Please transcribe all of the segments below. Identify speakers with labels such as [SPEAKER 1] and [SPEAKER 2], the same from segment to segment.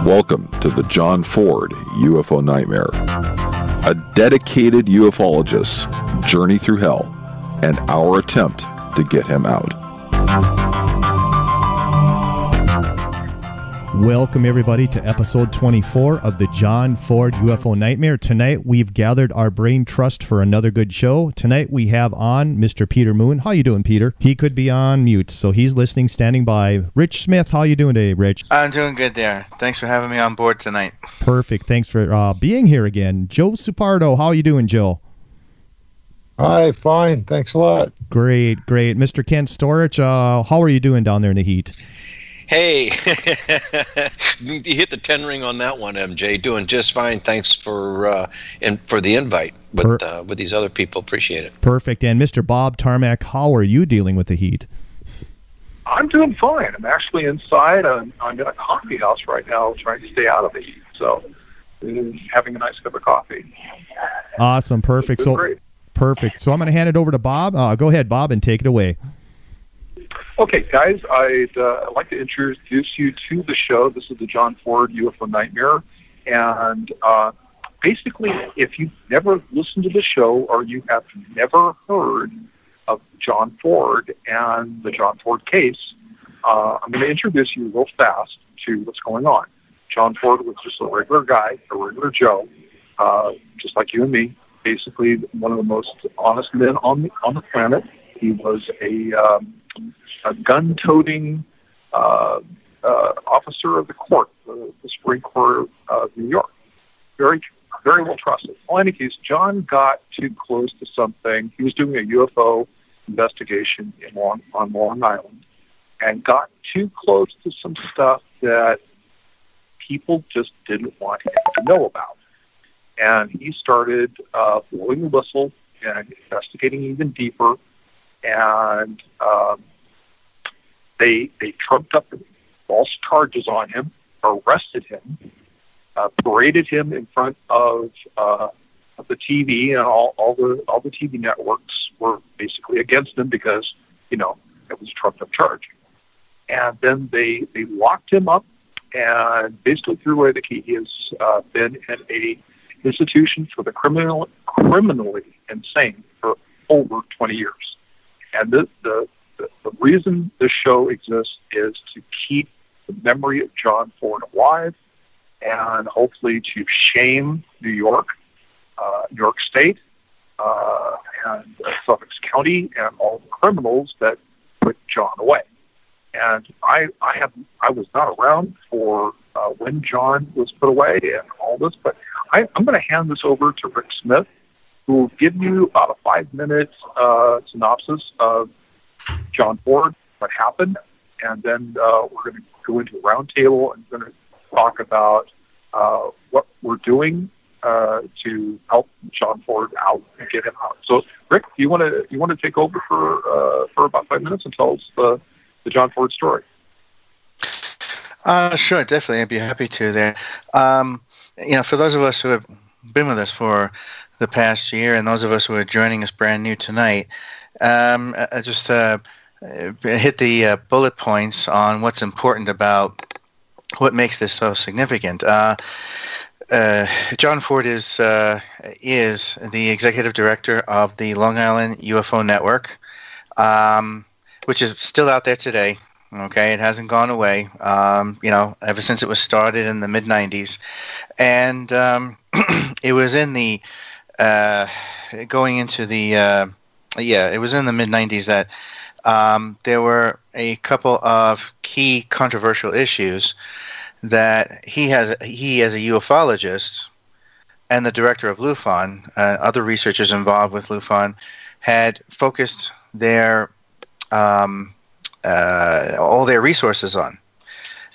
[SPEAKER 1] Welcome to the John Ford UFO Nightmare, a dedicated ufologist's journey through hell and our attempt to get him out.
[SPEAKER 2] Welcome, everybody, to episode 24 of the John Ford UFO Nightmare. Tonight, we've gathered our brain trust for another good show. Tonight, we have on Mr. Peter Moon. How you doing, Peter? He could be on mute, so he's listening, standing by. Rich Smith, how you doing today, Rich?
[SPEAKER 3] I'm doing good there. Thanks for having me on board tonight.
[SPEAKER 2] Perfect. Thanks for being here again. Joe Supardo, how you doing, Joe?
[SPEAKER 4] Hi, fine. Thanks a lot.
[SPEAKER 2] Great, great. Mr. Kent Storich, how are you doing down there in the heat?
[SPEAKER 5] Hey, you hit the 10 ring on that one, MJ. Doing just fine. Thanks for the invite with these other people. Appreciate it.
[SPEAKER 2] Perfect. And Mr. Bob Tarmac, how are you dealing with the heat?
[SPEAKER 6] I'm doing fine. I'm actually inside. I'm in a coffee house right now trying to stay out of the heat. So having a nice cup of coffee.
[SPEAKER 2] Awesome. Perfect. So
[SPEAKER 6] great.
[SPEAKER 2] Perfect. So I'm going to hand it over to Bob. Go ahead, Bob, and take it away.
[SPEAKER 6] Okay, guys, I'd like to introduce you to the show. This is the John Ford UFO Nightmare. And basically, if you've never listened to the show or you have never heard of John Ford and the John Ford case, I'm going to introduce you real fast to what's going on. John Ford was just a regular guy, a regular Joe, just like you and me, basically one of the most honest men on the planet. He was a gun-toting officer of the court, the Supreme Court of New York. Very, very well trusted. Well, in any case, John got too close to something. He was doing a UFO investigation on Long Island and got too close to some stuff that people just didn't want him to know about. And he started blowing the whistle and investigating even deeper. And they trumped up false charges on him, arrested him, paraded him in front of the TV, and all the TV networks were basically against him because it was a trumped up charge. And then they locked him up and basically threw away the key. He has been in a institution for the criminally insane for over 20 years. And the reason this show exists is to keep the memory of John Ford alive and hopefully to shame New York, New York State, and Suffolk County and all the criminals that put John away. And I was not around for when John was put away and all this, but I'm going to hand this over to Rick Smith, who will give you about a 5-minute synopsis of John Ford, what happened, and then we're going to go into a roundtable and going to talk about what we're doing to help John Ford out and get him out. So, Rick, do you want to take over for about 5 minutes and tell us the John Ford story?
[SPEAKER 3] Sure, definitely. I'd be happy to. There, for those of us who have been with us for the past year, and those of us who are joining us brand new tonight, I just hit the bullet points on what's important about what makes this so significant. John Ford is the executive director of the Long Island UFO Network, which is still out there today. Okay, it hasn't gone away. Ever since it was started in the mid '90s, and it was in the going into the it was in the mid '90s that there were a couple of key controversial issues that he as a ufologist and the director of MUFON, other researchers involved with MUFON, had focused their all their resources on.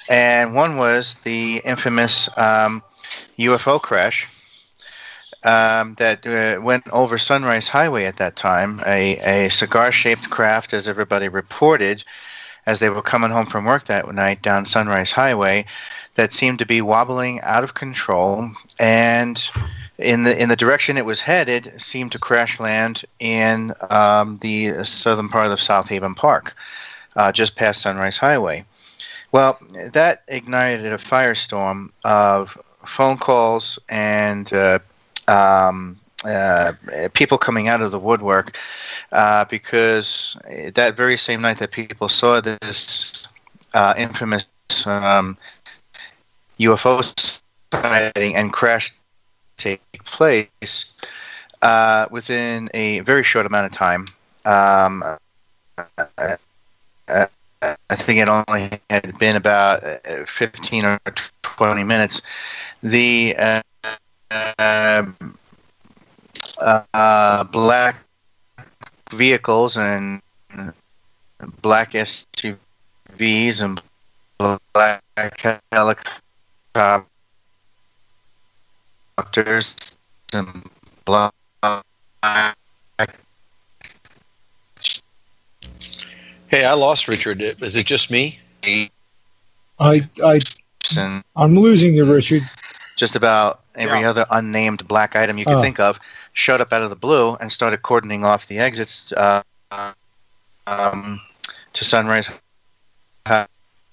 [SPEAKER 3] And one was the infamous UFO crash that went over Sunrise Highway at that time, a cigar-shaped craft, as everybody reported, as they were coming home from work that night down Sunrise Highway, that seemed to be wobbling out of control, and in the direction it was headed, seemed to crash land in the southern part of Southaven Park, just past Sunrise Highway. Well, that ignited a firestorm of phone calls and people coming out of the woodwork, because that very same night that people saw this infamous UFO sighting and crash take place, within a very short amount of time, I think it only had been about 15 or 20 minutes, the black vehicles and black SUVs and black helicopters and black.
[SPEAKER 5] Hey, I lost Richard. Is it just me?
[SPEAKER 4] I'm losing you, Richard.
[SPEAKER 3] Just about every other unnamed black item you could think of showed up out of the blue and started cordoning off the exits to Sunrise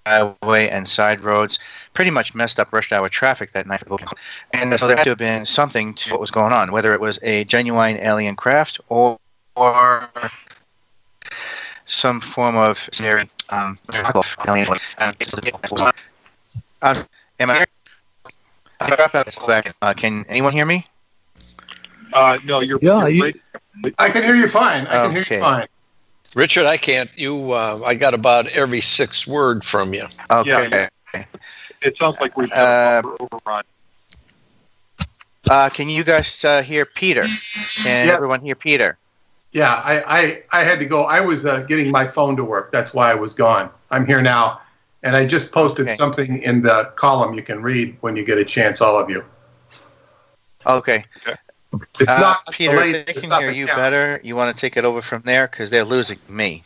[SPEAKER 3] Highway and side roads. Pretty much messed up rush hour traffic that night. And so there had to have been something to what was going on, whether it was a genuine alien craft or some form of alien. Am I? Can anyone hear me?
[SPEAKER 6] No, you're
[SPEAKER 7] I can hear you fine. I can hear you fine.
[SPEAKER 5] Richard, I can't. I got about every sixth word from you.
[SPEAKER 3] Okay.
[SPEAKER 6] Yeah. It sounds like we've got a overrun.
[SPEAKER 3] Can you guys hear Peter? Can everyone hear Peter?
[SPEAKER 7] Yeah, I had to go. I was getting my phone to work. That's why I was gone. I'm here now. And I just posted something in the column you can read when you get a chance, all of you.
[SPEAKER 3] Okay.
[SPEAKER 7] It's not
[SPEAKER 3] Peter, if they can hear you better, you want to take it over from there because they're losing me.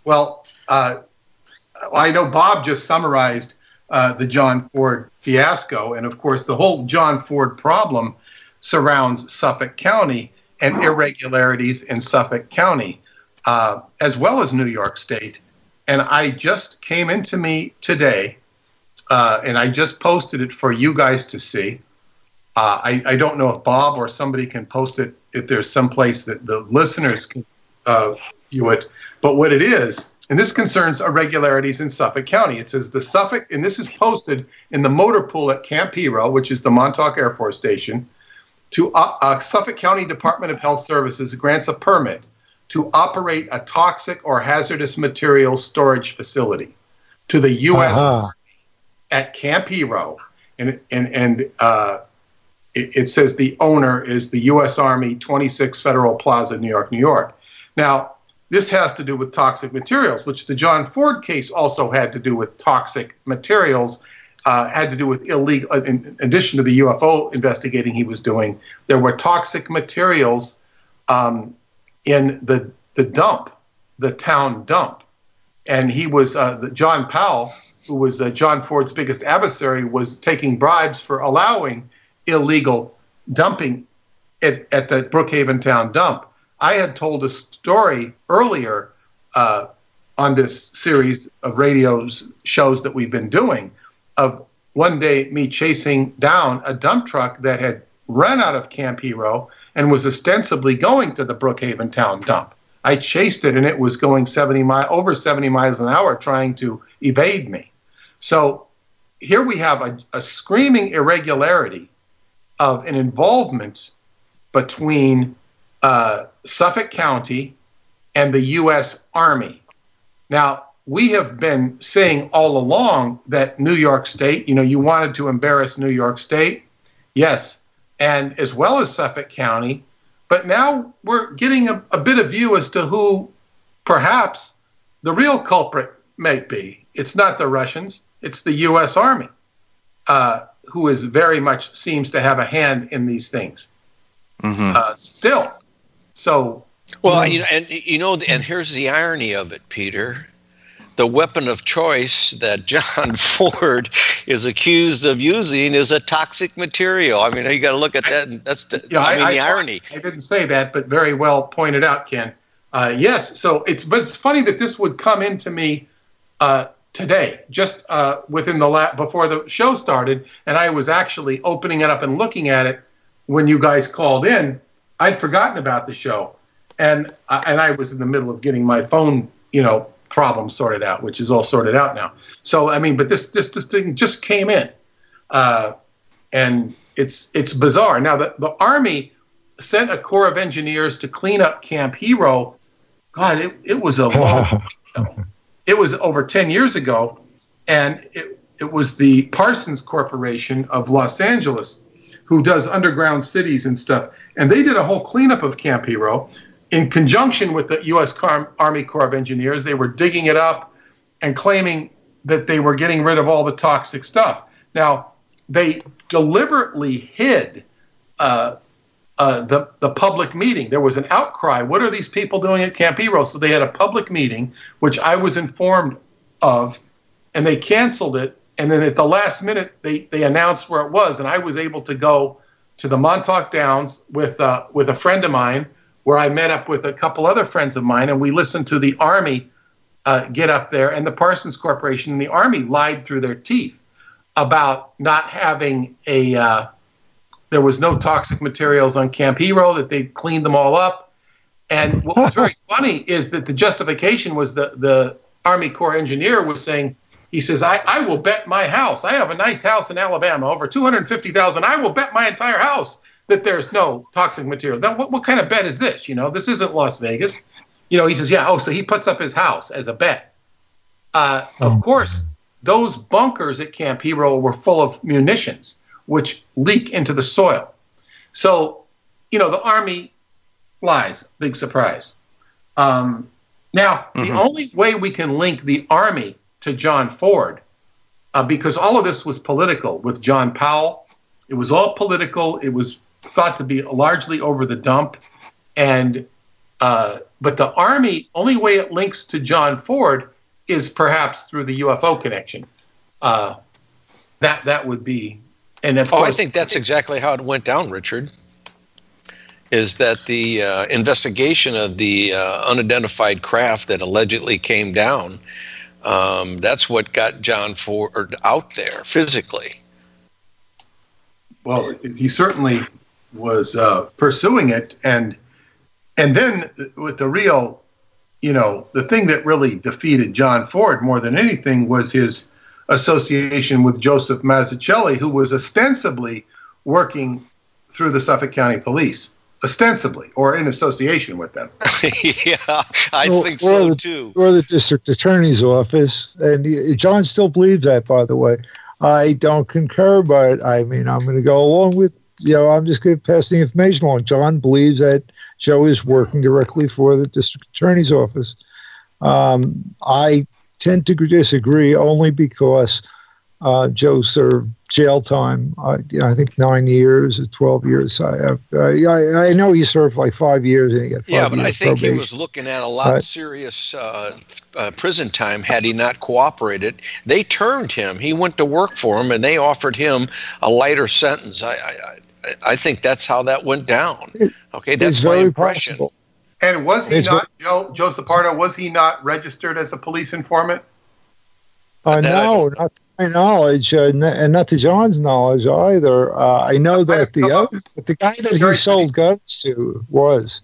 [SPEAKER 7] Well, I know Bob just summarized the John Ford fiasco. And, of course, the whole John Ford problem surrounds Suffolk County and irregularities in Suffolk County, as well as New York State. And I just came into me today, and I just posted it for you guys to see. I don't know if Bob or somebody can post it, if there's some place that the listeners can view it. But what it is, and this concerns irregularities in Suffolk County. It says the Suffolk, and this is posted in the motor pool at Camp Hero, which is the Montauk Air Force Station, to Suffolk County Department of Health Services grants a permit to operate a toxic or hazardous materials storage facility to the U.S. Army at Camp Hero. And it says the owner is the U.S. Army, 26 Federal Plaza, New York, New York. Now, this has to do with toxic materials, which the John Ford case also had to do with toxic materials, had to do with illegal, in addition to the UFO investigating he was doing, there were toxic materials in the dump, the town dump. And he was, John Powell, who was John Ford's biggest adversary, was taking bribes for allowing illegal dumping at the Brookhaven town dump. I had told a story earlier on this series of radio shows that we've been doing of one day me chasing down a dump truck that had run out of Camp Hero and was ostensibly going to the Brookhaven town dump. I chased it and it was going over 70 miles an hour trying to evade me. So here we have a screaming irregularity of an involvement between Suffolk County and the U.S. Army. Now, we have been saying all along that New York State, you wanted to embarrass New York State. Yes, and as well as Suffolk County. But now we're getting a bit of view as to who perhaps the real culprit may be, it's not the Russians, it's the U.S. Army, who is very much seems to have a hand in these things. Still. So.
[SPEAKER 5] Well, and here's the irony of it, Peter. The weapon of choice that John Ford is accused of using is a toxic material. I mean, you got to look at that. And that's the irony.
[SPEAKER 7] I didn't say that, but very well pointed out, Ken. Yes. So it's funny that this would come into me today, just within before the show started, and I was actually opening it up and looking at it when you guys called in. I'd forgotten about the show, and I was in the middle of getting my phone, problem sorted out, which is all sorted out now. So I mean, but this thing just came in, and it's bizarre. Now the Army sent a Corps of Engineers to clean up Camp Hero. God, it was a long. It was over 10 years ago, and it was the Parsons Corporation of Los Angeles, who does underground cities and stuff, and they did a whole cleanup of Camp Hero. In conjunction with the U.S. Army Corps of Engineers, they were digging it up and claiming that they were getting rid of all the toxic stuff. Now, they deliberately hid the public meeting. There was an outcry. What are these people doing at Camp Hero? So they had a public meeting, which I was informed of, and they canceled it. And then at the last minute, they announced where it was, and I was able to go to the Montauk Downs with a friend of mine, where I met up with a couple other friends of mine, and we listened to the Army get up there, and the Parsons Corporation and the Army lied through their teeth about not having there was no toxic materials on Camp Hero, that they cleaned them all up. And what was very funny is that the justification was the Army Corps engineer was saying, he says, I will bet my house. I have a nice house in Alabama, over $250,000. I will bet my entire house that there's no toxic material. Now, what kind of bet is this? This isn't Las Vegas. He says, yeah. Oh, so he puts up his house as a bet. Of course, those bunkers at Camp Hero were full of munitions, which leak into the soil. So, the Army lies. Big surprise. Now, the only way we can link the Army to John Ford, because all of this was political with John Powell. It was all political. It was thought to be largely over the dump, and but the Army, only way it links to John Ford is perhaps through the UFO connection. That would be, and of course,
[SPEAKER 5] I think that's exactly how it went down, Richard. Is that the investigation of the unidentified craft that allegedly came down? That's what got John Ford out there physically.
[SPEAKER 7] Well, he certainly was pursuing it, and then with the real, the thing that really defeated John Ford more than anything was his association with Joseph Mazzucchelli, who was ostensibly working through the Suffolk County Police, ostensibly, or in association with them.
[SPEAKER 5] Yeah, I think so too.
[SPEAKER 8] Or the district attorney's office, and John still believes that, by the way. I don't concur, but I mean, I'm going to go along with, I'm just going to pass the information along. John believes that Joe is working directly for the district attorney's office. I tend to disagree only because Joe served jail time. I think 9 years or 12 years. I know he served like 5 years. And he got 5 years
[SPEAKER 5] but I think
[SPEAKER 8] probation.
[SPEAKER 5] he was looking at a lot of serious prison time had he not cooperated. They turned him. He went to work for him, and they offered him a lighter sentence. I think that's how that went down. Okay, that's my impression.
[SPEAKER 8] Possible.
[SPEAKER 7] And was he not, Joe Sapardo, was he not registered as a police informant?
[SPEAKER 8] No, not to my knowledge, and not to John's knowledge either. I know that the guy that he sold guns to was.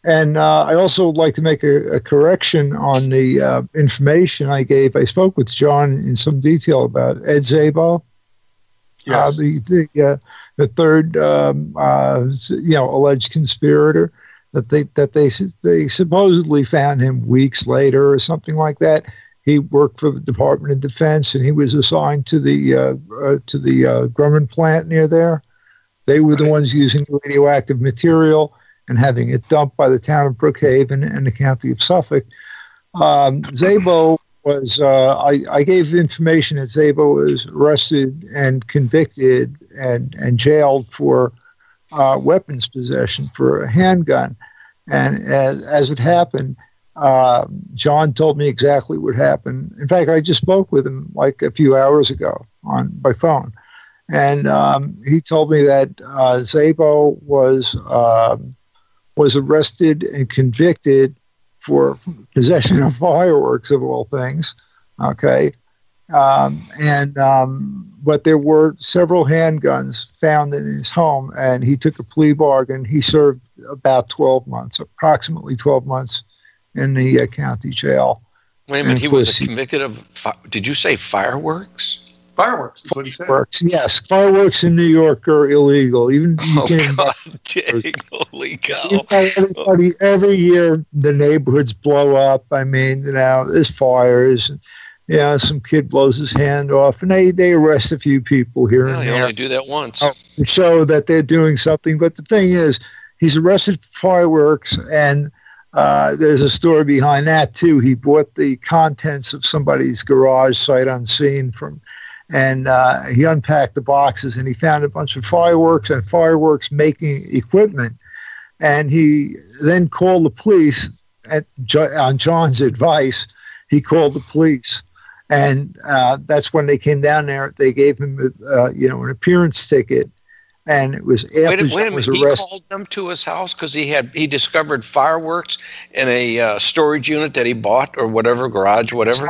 [SPEAKER 8] And I also would like to make a correction on the information I gave. I spoke with John in some detail about Ed Szabo. Yes. The third, alleged conspirator, that they supposedly found him weeks later or something like that. He worked for the Department of Defense, and he was assigned to the Grumman plant near there. They were the ones using radioactive material and having it dumped by the town of Brookhaven and the county of Suffolk. Szabo was, I gave information that Szabo was arrested and convicted and jailed for weapons possession for a handgun. And as it happened, John told me exactly what happened. In fact, I just spoke with him like a few hours ago by phone. And he told me that Szabo was arrested and convicted for possession of fireworks, of all things. Okay. But there were several handguns found in his home, and he took a plea bargain. He served about 12 months, approximately 12 months in the county jail.
[SPEAKER 5] Wait a minute, he was convicted of, did you say fireworks?
[SPEAKER 7] Fireworks is what he said.
[SPEAKER 8] Fireworks, yes. Fireworks in New York are illegal. Even you can't
[SPEAKER 5] God dang, holy cow.
[SPEAKER 8] Every year the neighborhoods blow up. I mean, there's fires. Some kid blows his hand off, and they arrest a few people here and there.
[SPEAKER 5] They only do that once.
[SPEAKER 8] To show that they're doing something. But the thing is, he's arrested for fireworks, and there's a story behind that, too. He bought the contents of somebody's garage sight unseen and he unpacked the boxes, and he found a bunch of fireworks and fireworks making equipment. And he then called the police on John's advice. He called the police. And that's when they came down there. They gave him, an appearance ticket, and it was after John was arrested.
[SPEAKER 5] He called them to his house because he discovered fireworks in a storage unit that he bought or whatever, garage, whatever.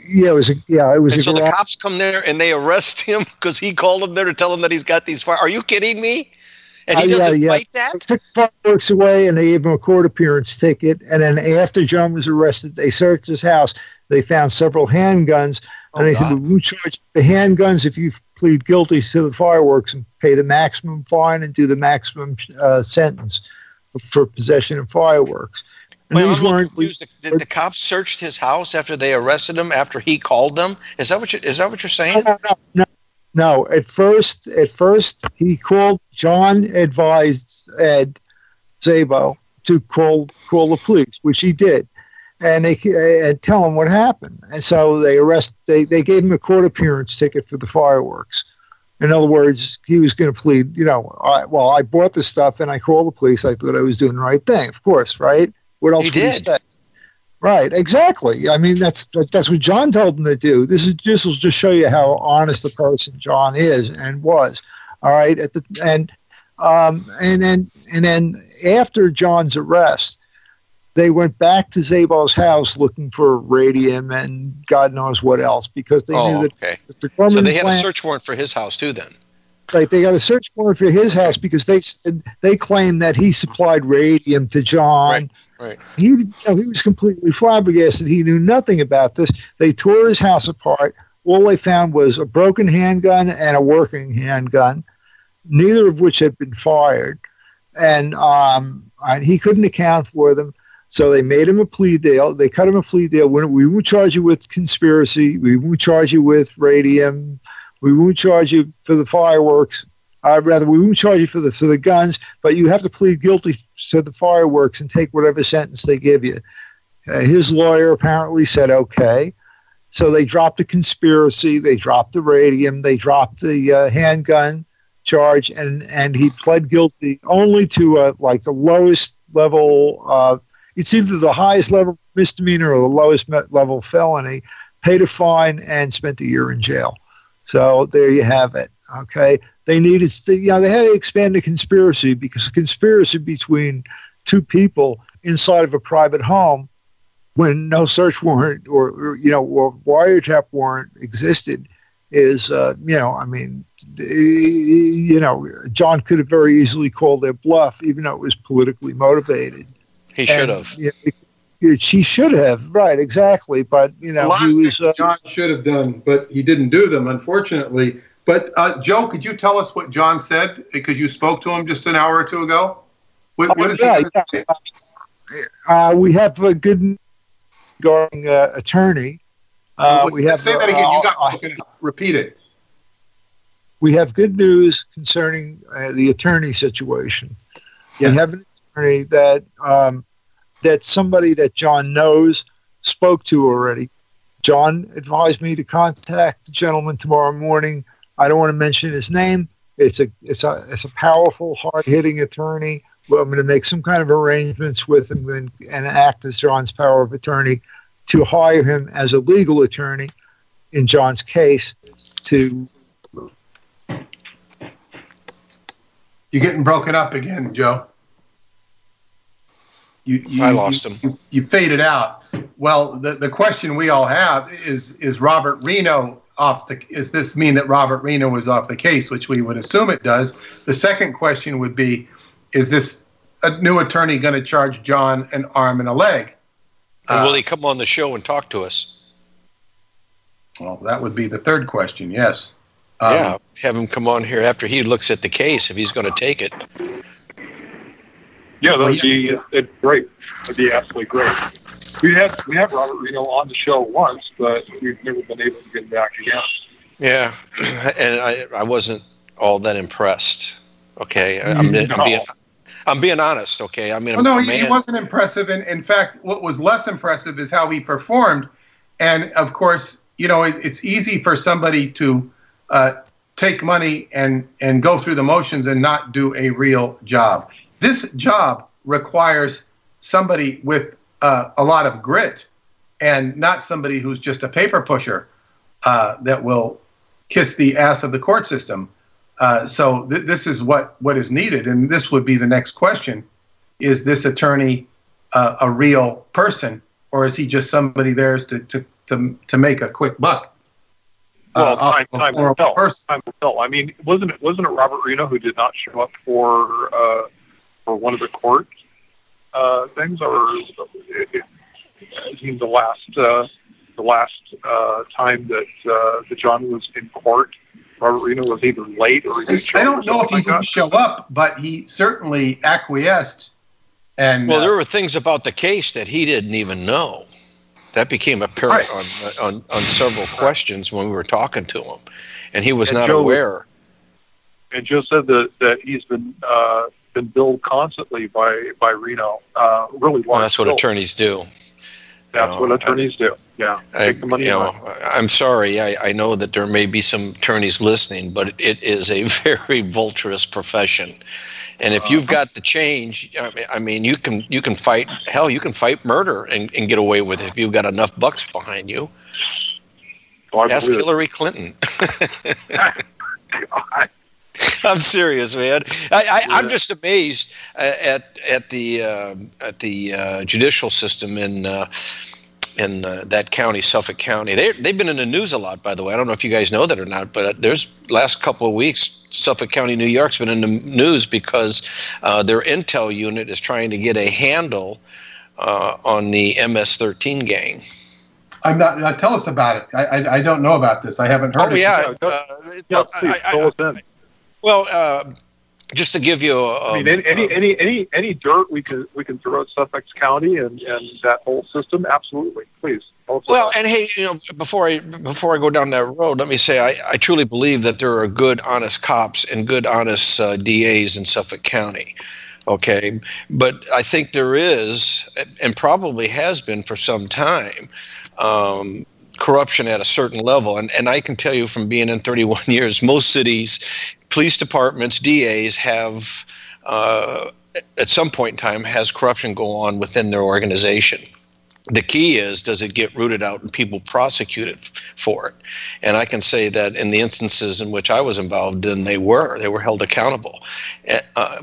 [SPEAKER 8] Yeah, it was.
[SPEAKER 5] So the cops come there and they arrest him because he called them there to tell them that he's got these fire. Are you kidding me? And he doesn't fight that?
[SPEAKER 8] They took fireworks away, and they gave him a court appearance ticket. And then after John was arrested, they searched his house. They found several handguns, and they said, "We will charge the handguns if you plead guilty to the fireworks and pay the maximum fine and do the maximum sentence for possession of fireworks." And
[SPEAKER 5] Wait, I'm confused. Did the cops search his house after they arrested him? After he called them? Is that what you're saying?
[SPEAKER 8] No. At first, he called. John advised Szabo to call the police, which he did. And they tell him what happened. And so they gave him a court appearance ticket for the fireworks. In other words, he was going to plead, I bought the stuff and I called the police. I thought I was doing the right thing, of course, right? What else would he say? Right, exactly. I mean, that's what John told him to do. This will just show you how honest a person John is and was. All right, and then after John's arrest, they went back to Szabo's house looking for radium and God knows what else because they knew that the government.
[SPEAKER 5] So they had a search warrant for his house too, then.
[SPEAKER 8] Right, they got a search warrant for his house because they claimed that he supplied radium to John.
[SPEAKER 5] Right.
[SPEAKER 8] He was completely flabbergasted. He knew nothing about this. They tore his house apart. All they found was a broken handgun and a working handgun, neither of which had been fired. And he couldn't account for them. So they made him a plea deal. They cut him a plea deal. We won't charge you with conspiracy. We won't charge you with radium. We won't charge you for the fireworks. We won't charge you for the guns, but you have to plead guilty to the fireworks and take whatever sentence they give you. His lawyer apparently said okay. So they dropped the conspiracy. They dropped the radium. They dropped the handgun charge, and he pled guilty only to the lowest level. It's either the highest level misdemeanor or the lowest level felony. Paid a fine and spent a year in jail. So there you have it. Okay. They needed, they had to expand the conspiracy because a conspiracy between two people inside of a private home when no search warrant or wiretap warrant existed is, John could have very easily called their bluff, even though it was politically motivated.
[SPEAKER 5] He should have.
[SPEAKER 8] She should have, right? Exactly, but he was.
[SPEAKER 7] John should have done, but he didn't do them, unfortunately. But Joe, could you tell us what John said because you spoke to him just an hour or two ago? What is he?
[SPEAKER 8] We have a good regarding attorney. We have
[SPEAKER 7] say that again. You got repeat it.
[SPEAKER 8] We have good news concerning the attorney situation. Yes. We have an attorney that somebody that John knows spoke to already. John advised me to contact the gentleman tomorrow morning. I don't want to mention his name. It's a powerful, hard-hitting attorney. Well, I'm going to make some kind of arrangements with him and act as John's power of attorney to hire him as a legal attorney in John's case. To
[SPEAKER 7] You're getting broken up again, Joe.
[SPEAKER 5] I lost him.
[SPEAKER 7] You faded out. Well, the question we all have is Robert Reno off the? Does this mean that Robert Reno was off the case, which we would assume it does? The second question would be, is this a new attorney going to charge John an arm and a leg?
[SPEAKER 5] And will he come on the show and talk to us?
[SPEAKER 7] Well, that would be the third question. Yes.
[SPEAKER 5] Yeah, have him come on here after he looks at the case if he's going to take it.
[SPEAKER 6] Yeah, that'd be great. That'd be absolutely great. We have Robert Reno on the show once, but we've never been able to get him back again.
[SPEAKER 5] Yeah, and I wasn't all that impressed. Okay, I'm being honest. Okay, I mean,
[SPEAKER 7] he wasn't impressive. And in fact, what was less impressive is how he performed. And of course, it's easy for somebody to take money and go through the motions and not do a real job. This job requires somebody with a lot of grit and not somebody who's just a paper pusher that will kiss the ass of the court system. So this is what is needed. And this would be the next question. Is this attorney a real person, or is he just somebody there to make a quick buck?
[SPEAKER 6] Well, time will tell. Time will tell. I mean, wasn't it Robert Reno who did not show up for one of the court things, or the last time that John was in court, Robert Reno was either late or he didn't show up.
[SPEAKER 7] I don't know if he didn't show up, but he certainly acquiesced. And
[SPEAKER 5] there were things about the case that he didn't even know. That became apparent on several questions when we were talking to him, and he was not aware.
[SPEAKER 6] And Joe said that he's been billed constantly by Reno. Really,
[SPEAKER 5] well, that's what attorneys do.
[SPEAKER 6] That's what attorneys do. Yeah, take the money.
[SPEAKER 5] I'm sorry. I know that there may be some attorneys listening, but it is a very vulturous profession. And if you've got the change, I mean, you can fight. Hell, you can fight murder and get away with it if you've got enough bucks behind you. Ask Hillary Clinton. I'm serious, man. I'm just amazed at the judicial system in that county, Suffolk County. They've been in the news a lot, by the way. I don't know if you guys know that or not, but there's last couple of weeks, Suffolk County, New York's been in the news because their intel unit is trying to get a handle on the MS-13 gang.
[SPEAKER 7] I'm not. Tell us about it. I don't know about this. I haven't heard.
[SPEAKER 6] Oh yeah. Please fill us in.
[SPEAKER 5] Well, just to give you any dirt we can throw at Suffolk County and that whole system, absolutely, please. Well, and hey, before I go down that road, let me say I truly believe that there are good, honest cops and good, honest DAs in Suffolk County. Okay, but I think there is, and probably has been for some time, corruption at a certain level. And I can tell you from being in 31 years, most cities, police departments, DAs have, at some point in time, has corruption go on within their organization. The key is, does it get rooted out and people prosecuted for it? And I can say that in the instances in which I was involved in, they were held accountable.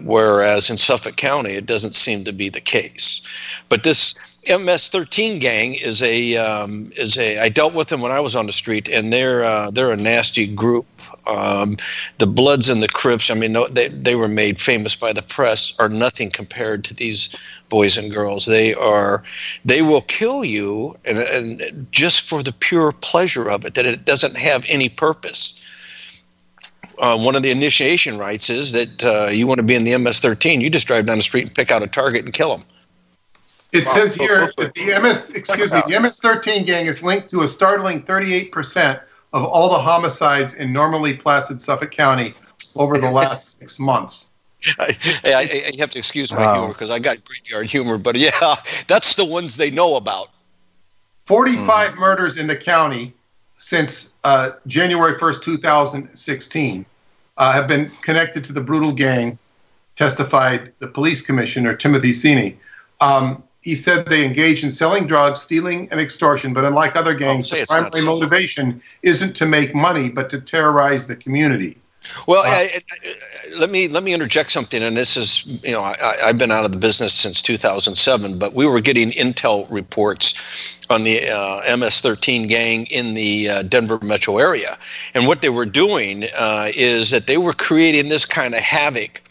[SPEAKER 5] Whereas in Suffolk County, it doesn't seem to be the case. But this MS-13 gang is I dealt with them when I was on the street, and they're a nasty group. The Bloods and the Crips, I mean, they were made famous by the press, are nothing compared to these boys and girls. They will kill you, and just for the pure pleasure of it, that it doesn't have any purpose. One of the initiation rites is that you want to be in the MS-13, you just drive down the street and pick out a target and kill them.
[SPEAKER 7] It says here that the MS-13 gang is linked to a startling 38% of all the homicides in normally placid Suffolk County over the last 6 months.
[SPEAKER 5] I have to excuse my humor because I got graveyard humor, but yeah, that's the ones they know about.
[SPEAKER 7] 45 murders in the county since January 1st, 2016 have been connected to the brutal gang, testified the police commissioner, Timothy Sini. He said they engage in selling drugs, stealing, and extortion, but unlike other gangs, the primary motivation isn't to make money, but to terrorize the community.
[SPEAKER 5] Well, let me interject something, and this is, I've been out of the business since 2007, but we were getting intel reports on the MS-13 gang in the Denver metro area, and what they were doing is that they were creating this kind of havoc.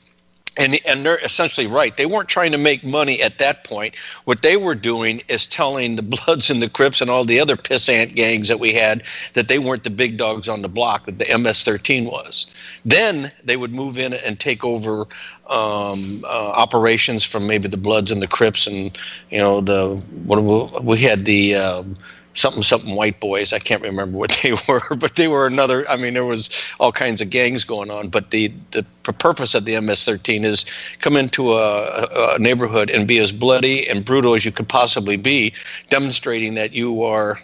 [SPEAKER 5] And they're essentially right. They weren't trying to make money at that point. What they were doing is telling the Bloods and the Crips and all the other pissant gangs that we had that they weren't the big dogs on the block, that the MS-13 was. Then they would move in and take over operations from maybe the Bloods and the Crips, and we had the something white boys. I can't remember what they were, but they were another. I mean, there was all kinds of gangs going on. But the purpose of the MS-13 is come into a neighborhood and be as bloody and brutal as you could possibly be, demonstrating that you are,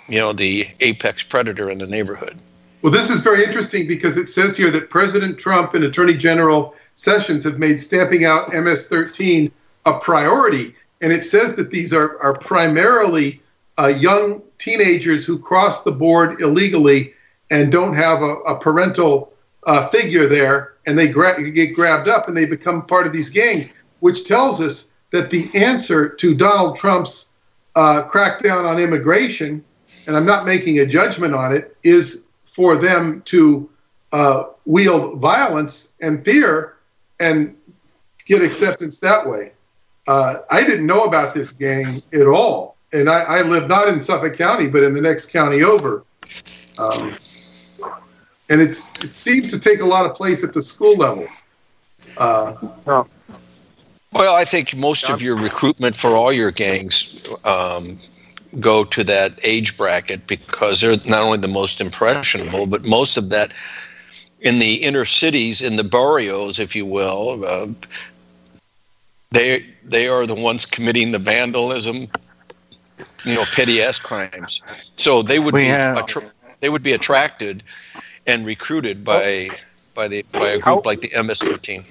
[SPEAKER 5] the apex predator in the neighborhood.
[SPEAKER 7] Well, this is very interesting because it says here that President Trump and Attorney General Sessions have made stamping out MS-13 a priority, and it says that these are primarily young teenagers who cross the board illegally and don't have a parental figure there, and they get grabbed up and they become part of these gangs, which tells us that the answer to Donald Trump's crackdown on immigration, and I'm not making a judgment on it, is for them to wield violence and fear and get acceptance that way. I didn't know about this gang at all. And I live not in Suffolk County, but in the next county over. And it seems to take a lot of place at the school level.
[SPEAKER 5] Well, I think most of your recruitment for all your gangs go to that age bracket because they're not only the most impressionable, but most of that in the inner cities, in the barrios, if you will, they are the ones committing the vandalism, petty-ass crimes. So they would be attracted and recruited by a group like the MS-13.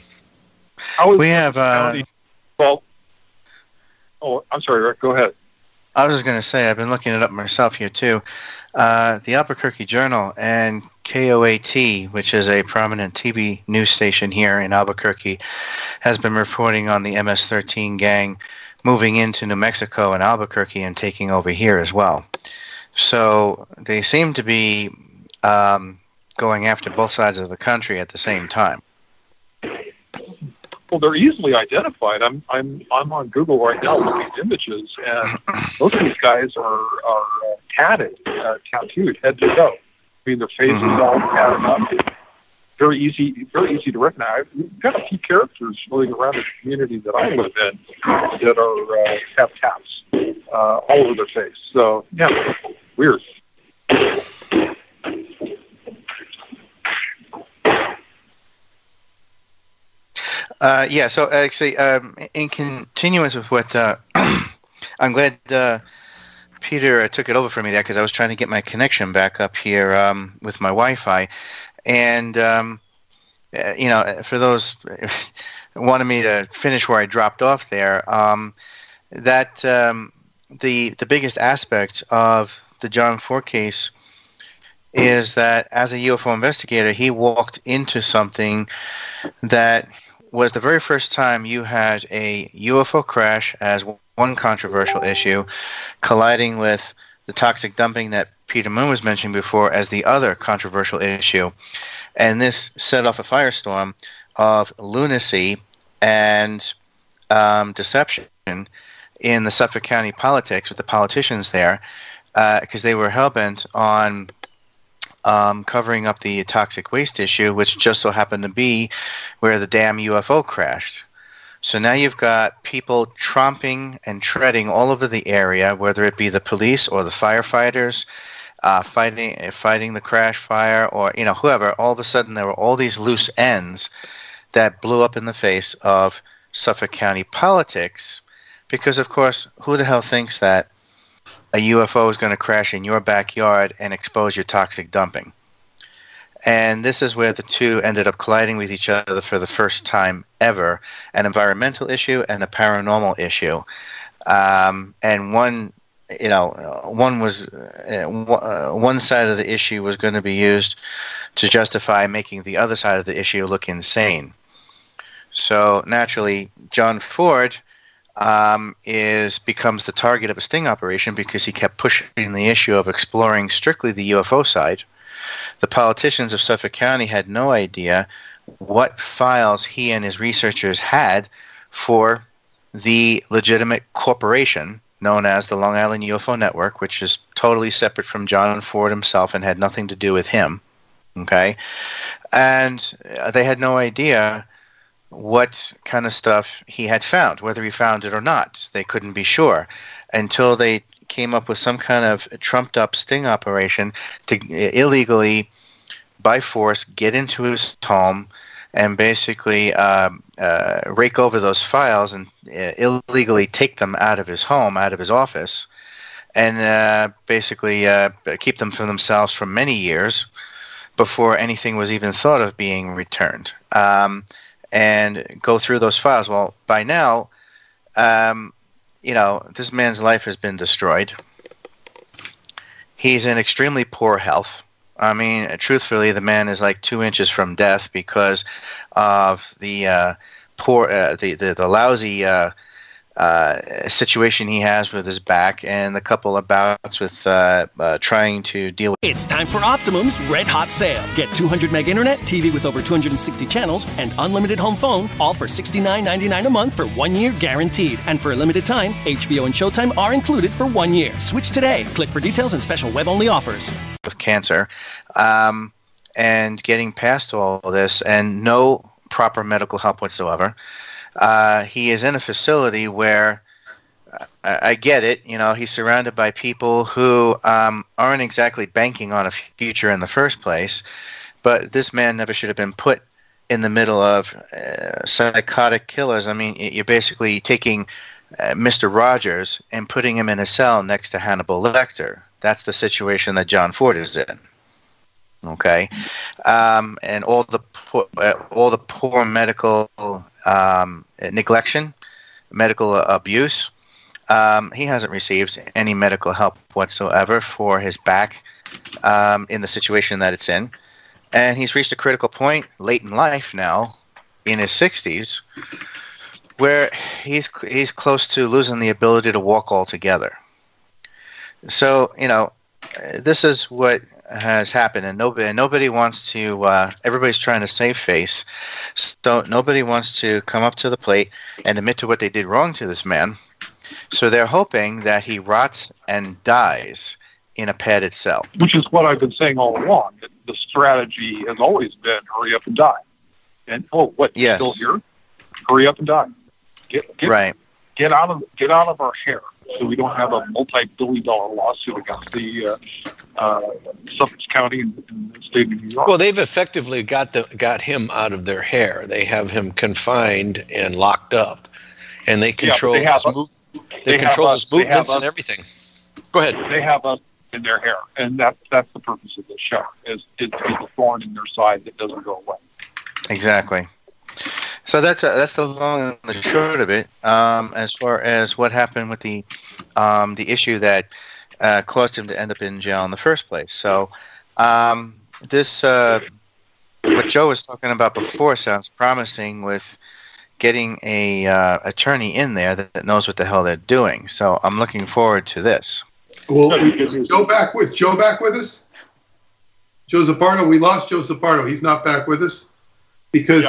[SPEAKER 3] We have.
[SPEAKER 6] I'm sorry, Rick. Go ahead.
[SPEAKER 3] I was just going to say I've been looking it up myself here too. The Albuquerque Journal and KOAT, which is a prominent TV news station here in Albuquerque, has been reporting on the MS-13 gang moving into New Mexico and Albuquerque and taking over here as well. So they seem to be going after both sides of the country at the same time.
[SPEAKER 6] Well, they're easily identified. I'm on Google right now looking at images, and most of these guys are tattooed head to toe. I mean, their faces all tatted up. Very easy to recognize. We've got a few characters floating around in the community that I live in that have tats all over their face. So, yeah, weird.
[SPEAKER 3] So actually, in continuance with what I'm glad Peter took it over for me there because I was trying to get my connection back up here with my Wi-Fi. And, for those who wanted me to finish where I dropped off there, that the biggest aspect of the John Ford case is that as a UFO investigator, he walked into something that was the very first time you had a UFO crash as one controversial issue colliding with the toxic dumping that Peter Moon was mentioning before as the other controversial issue. And this set off a firestorm of lunacy and deception in the Suffolk County politics with the politicians there because they were hell-bent on covering up the toxic waste issue, which just so happened to be where the damn UFO crashed. So now you've got people tromping and treading all over the area, whether it be the police or the firefighters, fighting the crash fire, or whoever. All of a sudden, there were all these loose ends that blew up in the face of Suffolk County politics, because of course, who the hell thinks that a UFO is going to crash in your backyard and expose your toxic dumping. And this is where the two ended up colliding with each other for the first time ever, an environmental issue and a paranormal issue. And one side of the issue was going to be used to justify making the other side of the issue look insane. So naturally, John Ford becomes the target of a sting operation because he kept pushing the issue of exploring strictly the UFO side. The politicians of Suffolk County had no idea what files he and his researchers had for the legitimate corporation known as the Long Island UFO Network, which is totally separate from John Ford himself and had nothing to do with him. Okay? And they had no idea what kind of stuff he had found, whether he found it or not. They couldn't be sure until they came up with some kind of trumped-up sting operation to illegally, by force, get into his home and basically rake over those files and illegally take them out of his home, out of his office, and basically keep them for themselves for many years before anything was even thought of being returned. And go through those files. Well, by now, this man's life has been destroyed. He's in extremely poor health. I mean, truthfully, the man is like 2 inches from death because of the lousy situation he has with his back and the couple of bouts with trying to deal with.
[SPEAKER 9] It's time for Optimum's Red Hot Sale. Get 200 meg internet, TV with over 260 channels, and unlimited home phone, all for $69.99 a month for 1 year guaranteed. And for a limited time, HBO and Showtime are included for 1 year. Switch today. Click for details and special web-only offers.
[SPEAKER 3] With cancer, and getting past all of this, and no proper medical help whatsoever. He is in a facility where, I get it, he's surrounded by people who aren't exactly banking on a future in the first place, but this man never should have been put in the middle of psychotic killers. I mean, you're basically taking Mr. Rogers and putting him in a cell next to Hannibal Lecter. That's the situation that John Ford is in. Okay, and all the poor medical neglection, medical abuse. He hasn't received any medical help whatsoever for his back in the situation that it's in, and he's reached a critical point late in life now, in his 60s, where he's close to losing the ability to walk altogether. So this is what has happened, and nobody wants to. Everybody's trying to save face, so nobody wants to come up to the plate and admit to what they did wrong to this man. So they're hoping that he rots and dies in a padded cell.
[SPEAKER 6] Which is what I've been saying all along. The strategy has always been hurry up and die. And
[SPEAKER 3] yes.
[SPEAKER 6] Still here? Hurry up and die. Get out of our hair, so we don't have a multi-billion-dollar lawsuit against the Suffolk County and the state of New York.
[SPEAKER 5] Well, they've effectively got him out of their hair. They have him confined and locked up, and they control his movements and everything. Go ahead.
[SPEAKER 6] They have us in their hair, and that's the purpose of this show, is to be the thorn in their side that doesn't go away.
[SPEAKER 3] Exactly. So that's the long and the short of it. As far as what happened with the issue that caused him to end up in jail in the first place. So this what Joe was talking about before sounds promising, with getting a attorney in there that knows what the hell they're doing. So I'm looking forward to this.
[SPEAKER 7] Well, is Joe back with us? Joe Zappardo. We lost Joe Zappardo. He's not back with us because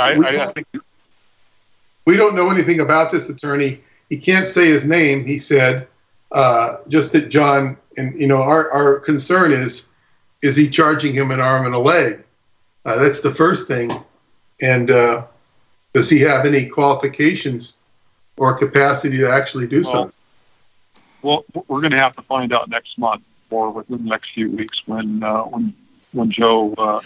[SPEAKER 7] we don't know anything about this attorney. He can't say his name. He said just that John, and our concern is he charging him an arm and a leg? That's the first thing. And does he have any qualifications or capacity to actually do something?
[SPEAKER 6] Well, we're going to have to find out next month or within the next few weeks when Joe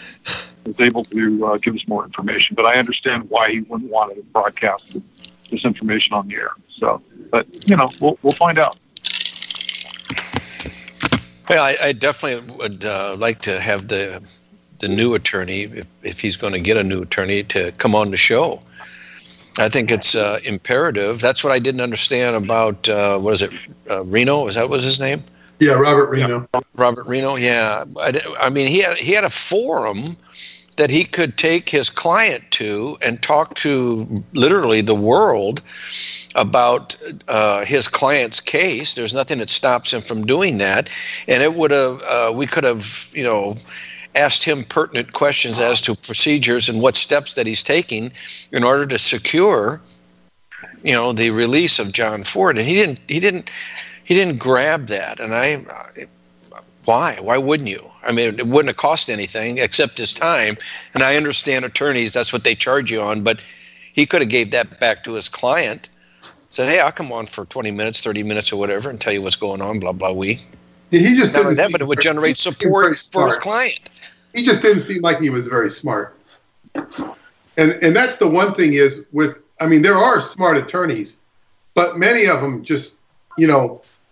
[SPEAKER 6] is able to give us more information. But I understand why he wouldn't want to broadcast this information on the air. So, but we'll find out.
[SPEAKER 5] Well, I definitely would like to have the new attorney, if he's going to get a new attorney, to come on the show. I think it's imperative. That's what I didn't understand about, what is it, Reno? Is that was his name?
[SPEAKER 7] Yeah, Robert Reno.
[SPEAKER 5] Robert Reno, yeah. I mean, he had a forum that he could take his client to and talk to literally the world about his client's case. There's nothing that stops him from doing that. And it would have, we could have, asked him pertinent questions as to procedures and what steps that he's taking in order to secure, the release of John Ford. And he didn't grab that. And why wouldn't you? I mean, it wouldn't have cost anything except his time. And I understand attorneys, that's what they charge you on, but he could have gave that back to his client, said, hey, I'll come on for 20 minutes, 30 minutes or whatever and tell you what's going on, blah, blah,
[SPEAKER 7] He just didn't
[SPEAKER 5] but it would generate support for his client.
[SPEAKER 7] He just didn't seem like he was very smart. And that's the one thing is there are smart attorneys, but many of them just,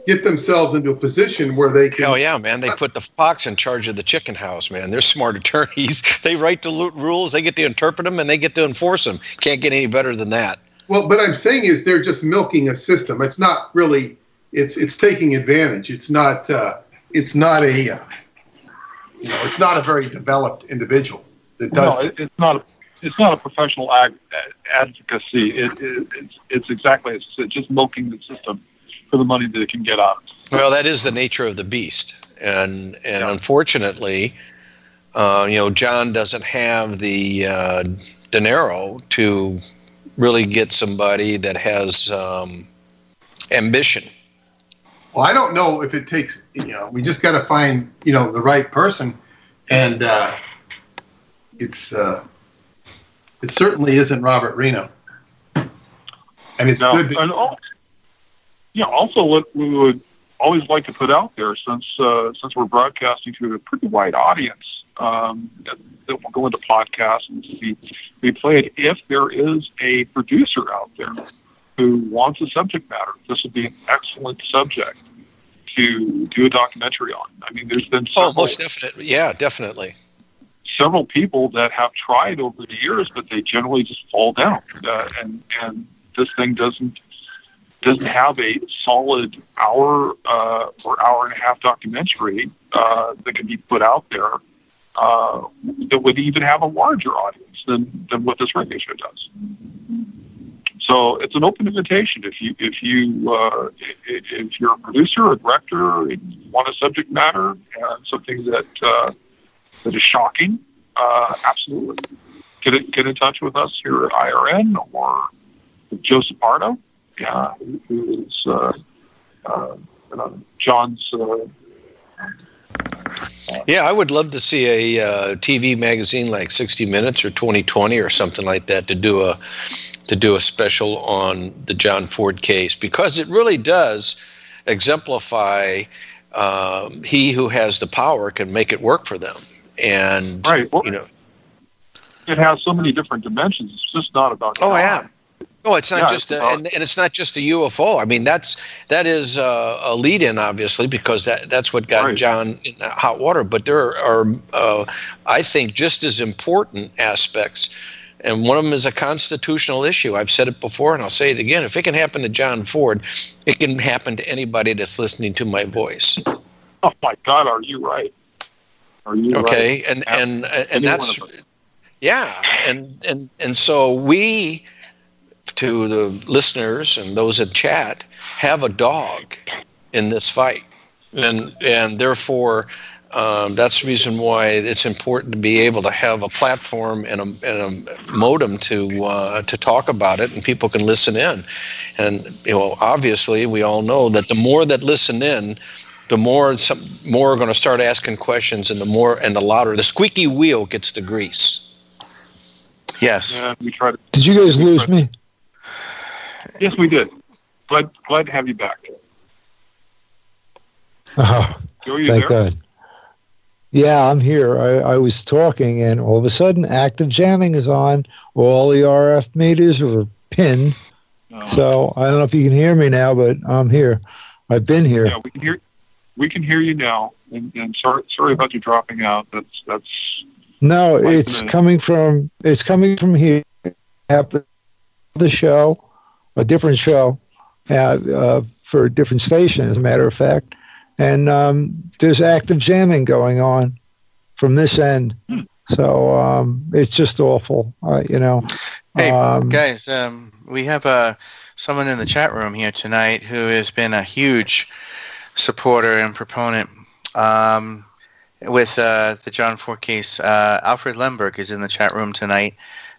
[SPEAKER 7] get themselves into a position where they can...
[SPEAKER 5] Oh, yeah, man. They put the fox in charge of the chicken house, man. They're smart attorneys. They write the rules, they get to interpret them, and they get to enforce them. Can't get any better than that. Well,
[SPEAKER 7] but I'm saying is they're just milking a system. It's not really... It's taking advantage. It's not a it's not a very developed individual that does.
[SPEAKER 6] No, it's not a professional advocacy. It's exactly it's just milking the system for the money that it can get out.
[SPEAKER 5] Well, that is the nature of the beast, and unfortunately, John doesn't have the dinero to really get somebody that has ambition.
[SPEAKER 7] Well, I don't know if it takes, we just got to find, the right person. And it certainly isn't Robert Reno. And it's good.
[SPEAKER 6] Also what we would always like to put out there, since we're broadcasting to a pretty wide audience, that will go into podcasts and be played. If there is a producer out there who wants a subject matter, this would be an excellent subject to do a documentary on. I mean, there's been
[SPEAKER 5] most definitely. Yeah, definitely.
[SPEAKER 6] Several people that have tried over the years, but they generally just fall down. And this thing doesn't have a solid hour or hour and a half documentary that can be put out there that would even have a larger audience than what this radio show does. So it's an open invitation. If you're a producer or a director and you want a subject matter, something that is shocking, absolutely get in touch with us here at IRN or with Joseph Pardo, who is John's.
[SPEAKER 5] Yeah, I would love to see a TV magazine like 60 Minutes or 2020 or something like that to do a special on the John Ford case, because it really does exemplify he who has the power can make it work for them. And
[SPEAKER 6] right. Well, it has so many different dimensions. It's just not about God.
[SPEAKER 5] Oh, yeah. No, it's not just and it's not just a UFO. I mean, that is a lead-in, obviously, because that's what got John in hot water. But there are, I think, just as important aspects, and one of them is a constitutional issue. I've said it before, and I'll say it again. If it can happen to John Ford, it can happen to anybody that's listening to my voice.
[SPEAKER 6] Oh my God, are you right? Are you
[SPEAKER 5] okay?
[SPEAKER 6] Right?
[SPEAKER 5] And that's and so we, to the listeners and those in chat, have a dog in this fight, and therefore that's the reason why it's important to be able to have a platform and a modem to talk about it, and people can listen in. And obviously we all know that the more that listen in, the more are going to start asking questions, and the louder the squeaky wheel gets the grease. Yes.
[SPEAKER 6] Yeah, we try to.
[SPEAKER 8] Did you guys lose me?
[SPEAKER 6] Yes, we did. Glad to have you back.
[SPEAKER 8] Oh, thank God. Yeah, I'm here. I was talking, and all of a sudden, active jamming is on. All the RF meters are pinned. So I don't know if you can hear me now, but I'm here. I've been here.
[SPEAKER 6] Yeah, we can hear you now. And sorry about you dropping out. That's.
[SPEAKER 8] No, it's coming from here. The show, a different show, for a different station, as a matter of fact. And there's active jamming going on from this end. So it's just awful,
[SPEAKER 3] Hey, guys, we have someone in the chat room here tonight who has been a huge supporter and proponent with the John Ford case. Alfred Lemberg is in the chat room tonight.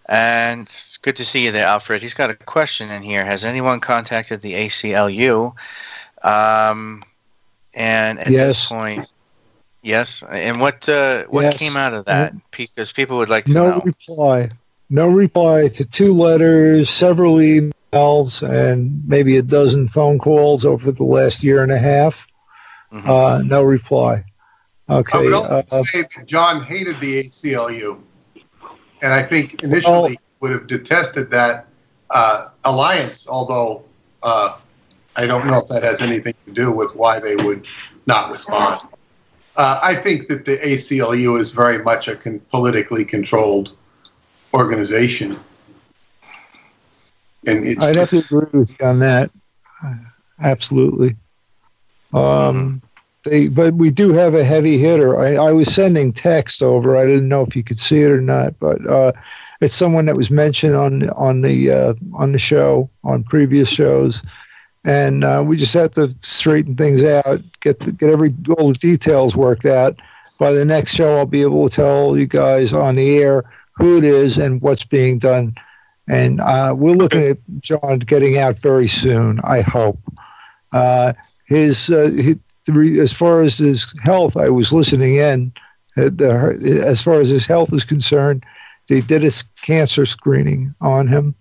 [SPEAKER 3] And it's good to see you there, Alfred. He's got a question in here. Has anyone contacted the ACLU? And at this point, yes. And what came out of that? Because people would like to know.
[SPEAKER 8] No reply to 2 letters, several emails, and maybe a dozen phone calls over the last year and a half. No reply. Okay.
[SPEAKER 7] I would also say that John hated the ACLU. And I think initially would have detested that alliance, although I don't know if that has anything to do with why they would not respond. I think that the ACLU is very much a politically controlled organization. And
[SPEAKER 8] I'd have to agree with you on that. Absolutely. But we do have a heavy hitter. I was sending text over. I didn't know if you could see it or not, but it's someone that was mentioned on the show, on previous shows, and we just have to straighten things out, get all the details worked out. By the next show, I'll be able to tell you guys on the air who it is and what's being done. And we're looking at John getting out very soon, I hope. As far as his health, I was listening in. As far as his health is concerned, they did a cancer screening on him,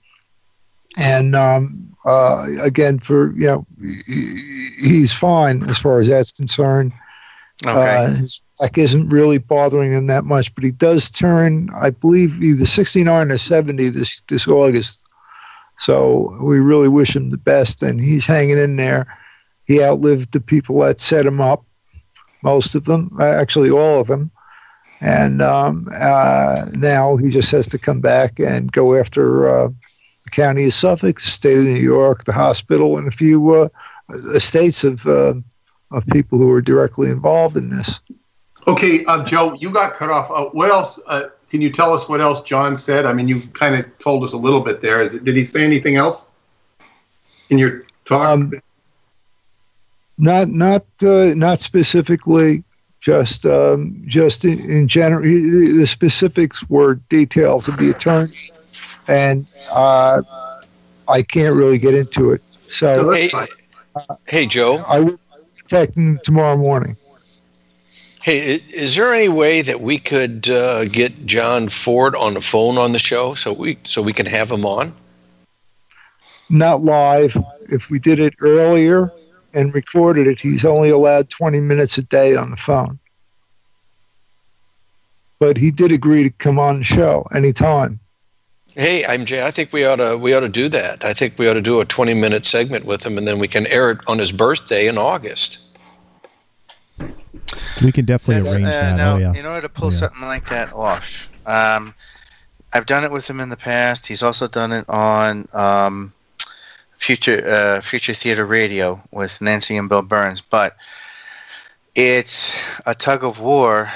[SPEAKER 8] and again, he's fine as far as that's concerned.
[SPEAKER 3] Okay.
[SPEAKER 8] His back isn't really bothering him that much, but he does turn, I believe, either 69 or 70 this August. So we really wish him the best, and he's hanging in there. He outlived the people that set him up, most of them, actually all of them. And now he just has to come back and go after the county of Suffolk, the state of New York, the hospital, and a few estates of people who are directly involved in this.
[SPEAKER 7] Okay, Joe, you got cut off. What else? Can you tell us what else John said? I mean, you kind of told us a little bit there. Did he say anything else in your talk?
[SPEAKER 8] Not specifically, just in general. The specifics were details of the attorney, and I can't really get into it. So,
[SPEAKER 5] hey, Joe,
[SPEAKER 8] I will contact him tomorrow morning.
[SPEAKER 5] Hey, is there any way that we could get John Ford on the phone on the show so we can have him on?
[SPEAKER 8] Not live. If we did it earlier and recorded it, he's only allowed 20 minutes a day on the phone. But he did agree to come on the show anytime.
[SPEAKER 5] Hey, MJ, I think we ought to do that. I think we ought to do a 20-minute segment with him, and then we can air it on his birthday in August.
[SPEAKER 2] We can definitely arrange that.
[SPEAKER 3] Now, in order to pull something like that off, I've done it with him in the past. He's also done it on Future Theater Radio with Nancy and Bill Burns. But it's a tug of war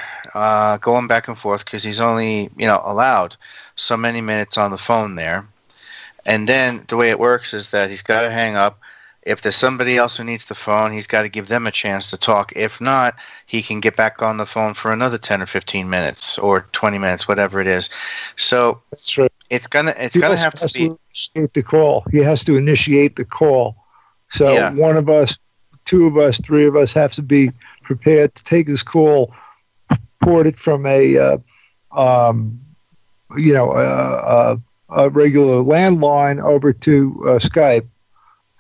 [SPEAKER 3] going back and forth because he's only allowed so many minutes on the phone there. And then the way it works is that he's got to hang up. If there's somebody else who needs the phone, he's got to give them a chance to talk. If not, he can get back on the phone for another 10 or 15 minutes or 20 minutes, whatever it is. So
[SPEAKER 8] that's right.
[SPEAKER 3] It's gonna have to be
[SPEAKER 8] initiate the call. He has to initiate the call. So one of us, two of us, three of us have to be prepared to take his call, port it from a regular landline over to Skype.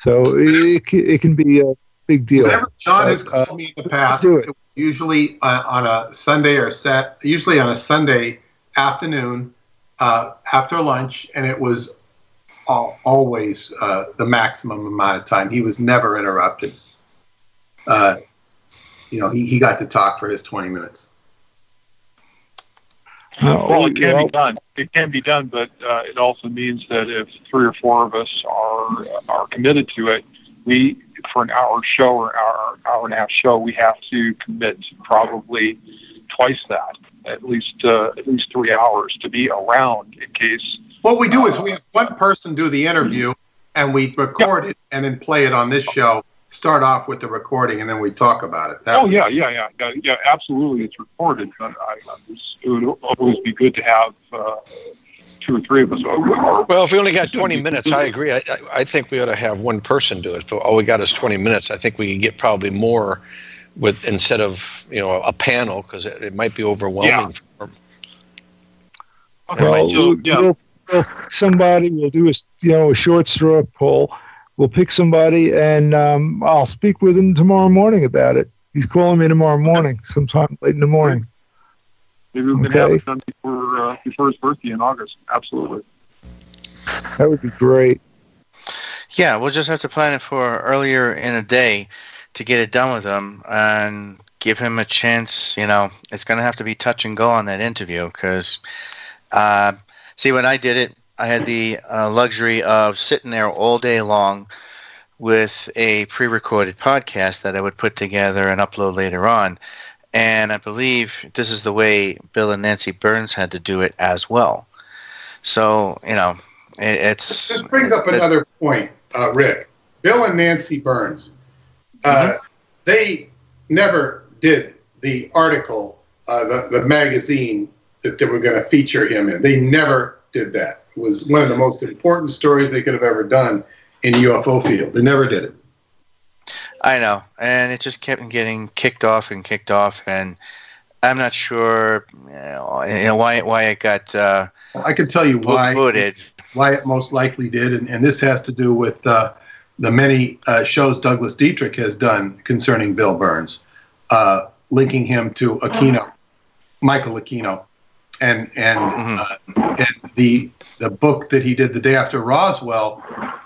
[SPEAKER 8] So it can be a big deal.
[SPEAKER 7] Whenever John has called me in the past, it was usually on a Sunday usually on a Sunday afternoon after lunch, and it was always the maximum amount of time. He was never interrupted. he got to talk for his 20 minutes.
[SPEAKER 6] Well, it can be done. It can be done, but it also means that if 3 or 4 of us are committed to it, for an hour show or hour and a half show, we have to commit to probably twice that, at least 3 hours to be around in case.
[SPEAKER 7] What we do is we have one person do the interview, and we record it and then play it on this show. Start off with the recording, and then we talk about it.
[SPEAKER 6] Yeah, absolutely. It's recorded, but it would always be good to have 2 or 3 of us.
[SPEAKER 5] Well, if we only got 20 minutes, I agree. I think we ought to have one person do it. If all we got is 20 minutes, I think we can get probably more instead of a panel, because it might be overwhelming for them.
[SPEAKER 6] Okay.
[SPEAKER 8] We'll pick somebody. We'll do a short straw poll. We'll pick somebody, and I'll speak with him tomorrow morning about it. He's calling me tomorrow morning, sometime late in the morning.
[SPEAKER 6] Maybe we can have it done before his birthday in August. Absolutely.
[SPEAKER 8] That would be great.
[SPEAKER 3] Yeah, we'll just have to plan it for earlier in the day to get it done with him and give him a chance. It's going to have to be touch and go on that interview because, see, when I did it, I had the luxury of sitting there all day long with a pre-recorded podcast that I would put together and upload later on. And I believe this is the way Bill and Nancy Burns had to do it as well. So, this
[SPEAKER 7] brings up another point, Rick. Bill and Nancy Burns, they never did the article, the magazine that they were going to feature him in. They never did that. It was one of the most important stories they could have ever done in the UFO field. They never did it.
[SPEAKER 3] I know, and it just kept getting kicked off, and I'm not sure, why it got.
[SPEAKER 7] I can tell you why it most likely did, and this has to do with the many shows Douglas Dietrich has done concerning Bill Burns, linking him to Michael Aquino, and the book that he did the day after Roswell,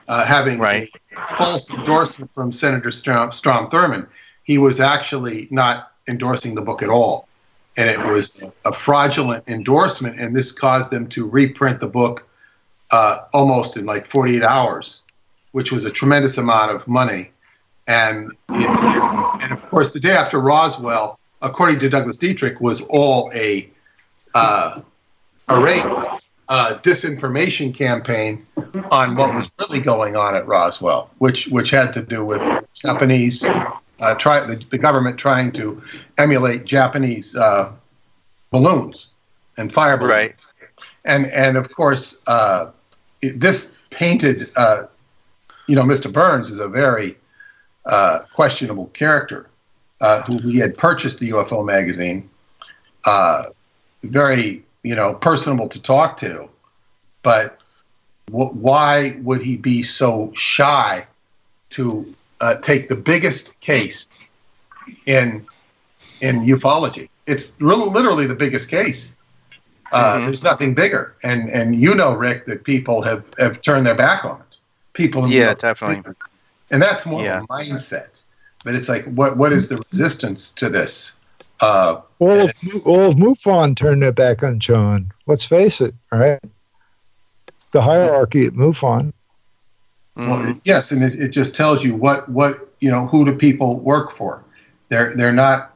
[SPEAKER 7] having a false endorsement from Senator Strom Thurmond. He was actually not endorsing the book at all, and it was a fraudulent endorsement, and this caused them to reprint the book almost in like 48 hours, which was a tremendous amount of money. And of course, the day after Roswell, according to Douglas Dietrich, was all a disinformation campaign on what was really going on at Roswell, which had to do with Japanese, the government trying to emulate Japanese balloons and fire balloons.
[SPEAKER 3] Right.
[SPEAKER 7] And of course, this painted, Mr. Burns is a very questionable character who he had purchased the UFO magazine, very personable to talk to, but why would he be so shy to take the biggest case in ufology? It's literally the biggest case. There's nothing bigger, and Rick, that people have turned their back on it. Definitely, and that's more of a mindset. But it's like, what is the resistance to this?
[SPEAKER 8] All of MUFON turned their back on John. Let's face it, right? The hierarchy at MUFON.
[SPEAKER 7] Well, yes, and it just tells you what who do people work for? They're not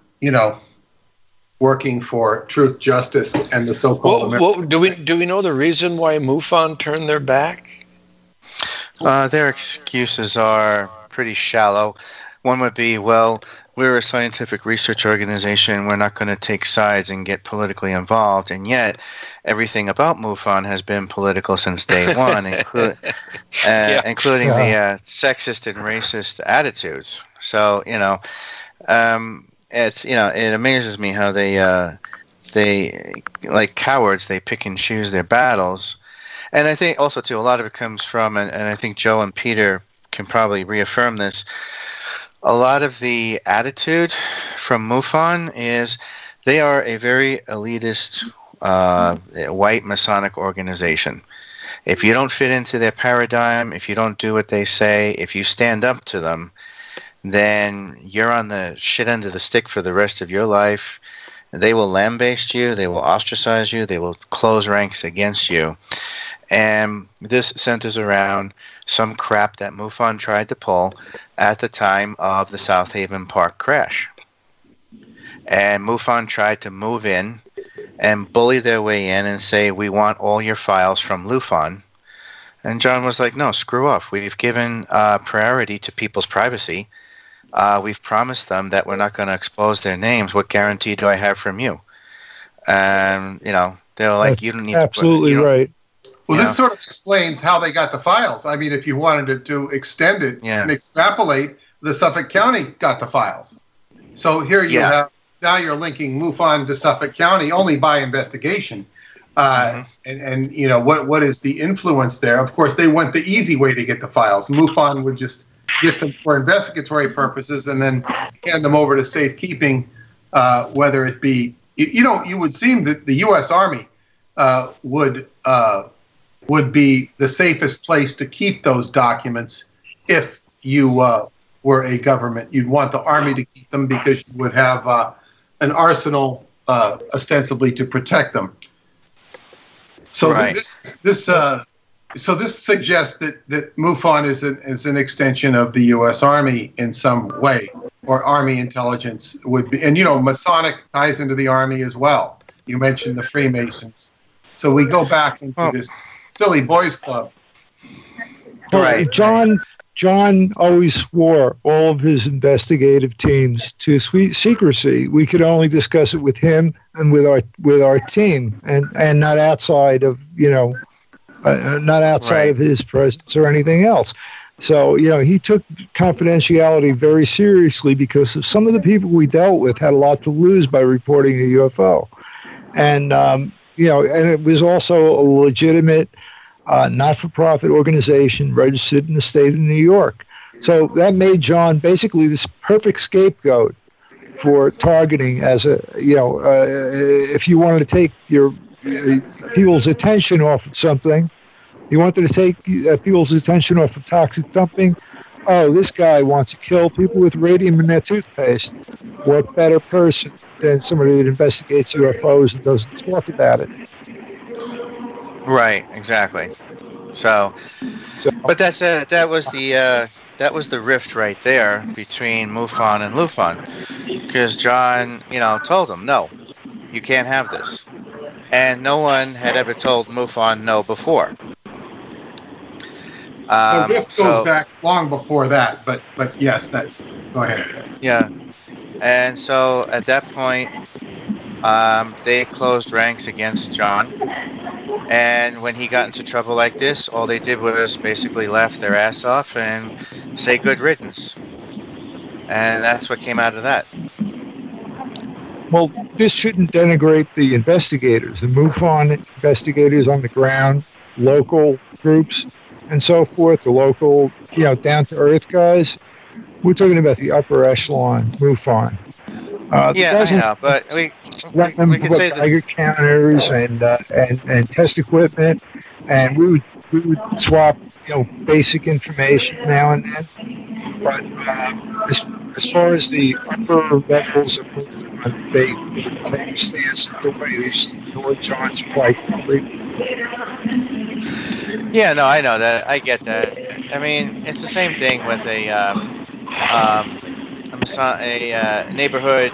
[SPEAKER 7] working for truth, justice, and the so-called.
[SPEAKER 5] Well, do we know the reason why MUFON turned their back?
[SPEAKER 3] Their excuses are pretty shallow. One would be, well, we're a scientific research organization. We're not going to take sides and get politically involved. And yet, everything about MUFON has been political since day one, including the sexist and racist attitudes. So, it's it amazes me how they like cowards. They pick and choose their battles. And I think also too, a lot of it comes from, and I think Joe and Peter can probably reaffirm this. A lot of the attitude from MUFON is they are a very elitist, white Masonic organization. If you don't fit into their paradigm, if you don't do what they say, if you stand up to them, then you're on the shit end of the stick for the rest of your life. They will lambaste you. They will ostracize you. They will close ranks against you. And this centers around some crap that MUFON tried to pull at the time of the Southaven Park crash. And MUFON tried to move in and bully their way in and say, we want all your files from MUFON. And John was like, no, screw off. We've given priority to people's privacy. We've promised them that we're not going to expose their names. What guarantee do I have from you? And, you know, they were like,
[SPEAKER 8] That's
[SPEAKER 3] you don't need
[SPEAKER 8] absolutely
[SPEAKER 3] to
[SPEAKER 8] right.
[SPEAKER 7] Well, this sort of explains how they got the files. I mean, if you wanted to extend it and extrapolate, the Suffolk County got the files. So here you have, now you're linking MUFON to Suffolk County only by investigation. And you know, what is the influence there? Of course, they went the easy way to get the files. MUFON would just get them for investigatory purposes and then hand them over to safekeeping, whether it be, you know, you would seem that the U.S. Army would be the safest place to keep those documents if you were a government. You'd want the Army to keep them because you would have an arsenal ostensibly to protect them. So this suggests that MUFON is an extension of the U.S. Army in some way, or Army intelligence would be. And, you know, Masonic ties into the Army as well. You mentioned the Freemasons. So we go back into this silly boys club.
[SPEAKER 8] Well, John always swore all of his investigative teams to secrecy. We could only discuss it with him and with our team, and not outside of, you know, not outside of his presence or anything else. So, you know, he took confidentiality very seriously because of some of the people we dealt with had a lot to lose by reporting a UFO. And, you know, and it was also a legitimate not-for-profit organization registered in the state of New York. So that made John basically this perfect scapegoat for targeting as a, you know, if you wanted to take your people's attention off of something, you wanted to take people's attention off of toxic dumping. Oh, this guy wants to kill people with radium in their toothpaste. What better person than somebody that investigates UFOs and doesn't talk about it?
[SPEAKER 3] Right, exactly. So but that was the rift right there between MUFON and LUFON, because John, you know, told him, no, you can't have this, and no one had ever told MUFON no before.
[SPEAKER 7] The rift goes back long before that, but yes, that. Go ahead.
[SPEAKER 3] Yeah, and so at that point, they closed ranks against John. And when he got into trouble like this, all they did was basically laugh their ass off and say good riddance. And that's what came out of that.
[SPEAKER 8] Well, this shouldn't denigrate the investigators, the MUFON investigators on the ground, local groups, and so forth, the local, you know, down-to-earth guys. We're talking about the upper echelon MUFON.
[SPEAKER 3] Yeah, I know, but we could say
[SPEAKER 8] Geiger counters and test equipment, and we would swap, you know, basic information now and then. But as far as the upper levels of MUFON, they take a stance the way they just ignore John's plight completely.
[SPEAKER 3] Yeah, no, I know that. I get that. I mean, it's the same thing with a neighborhood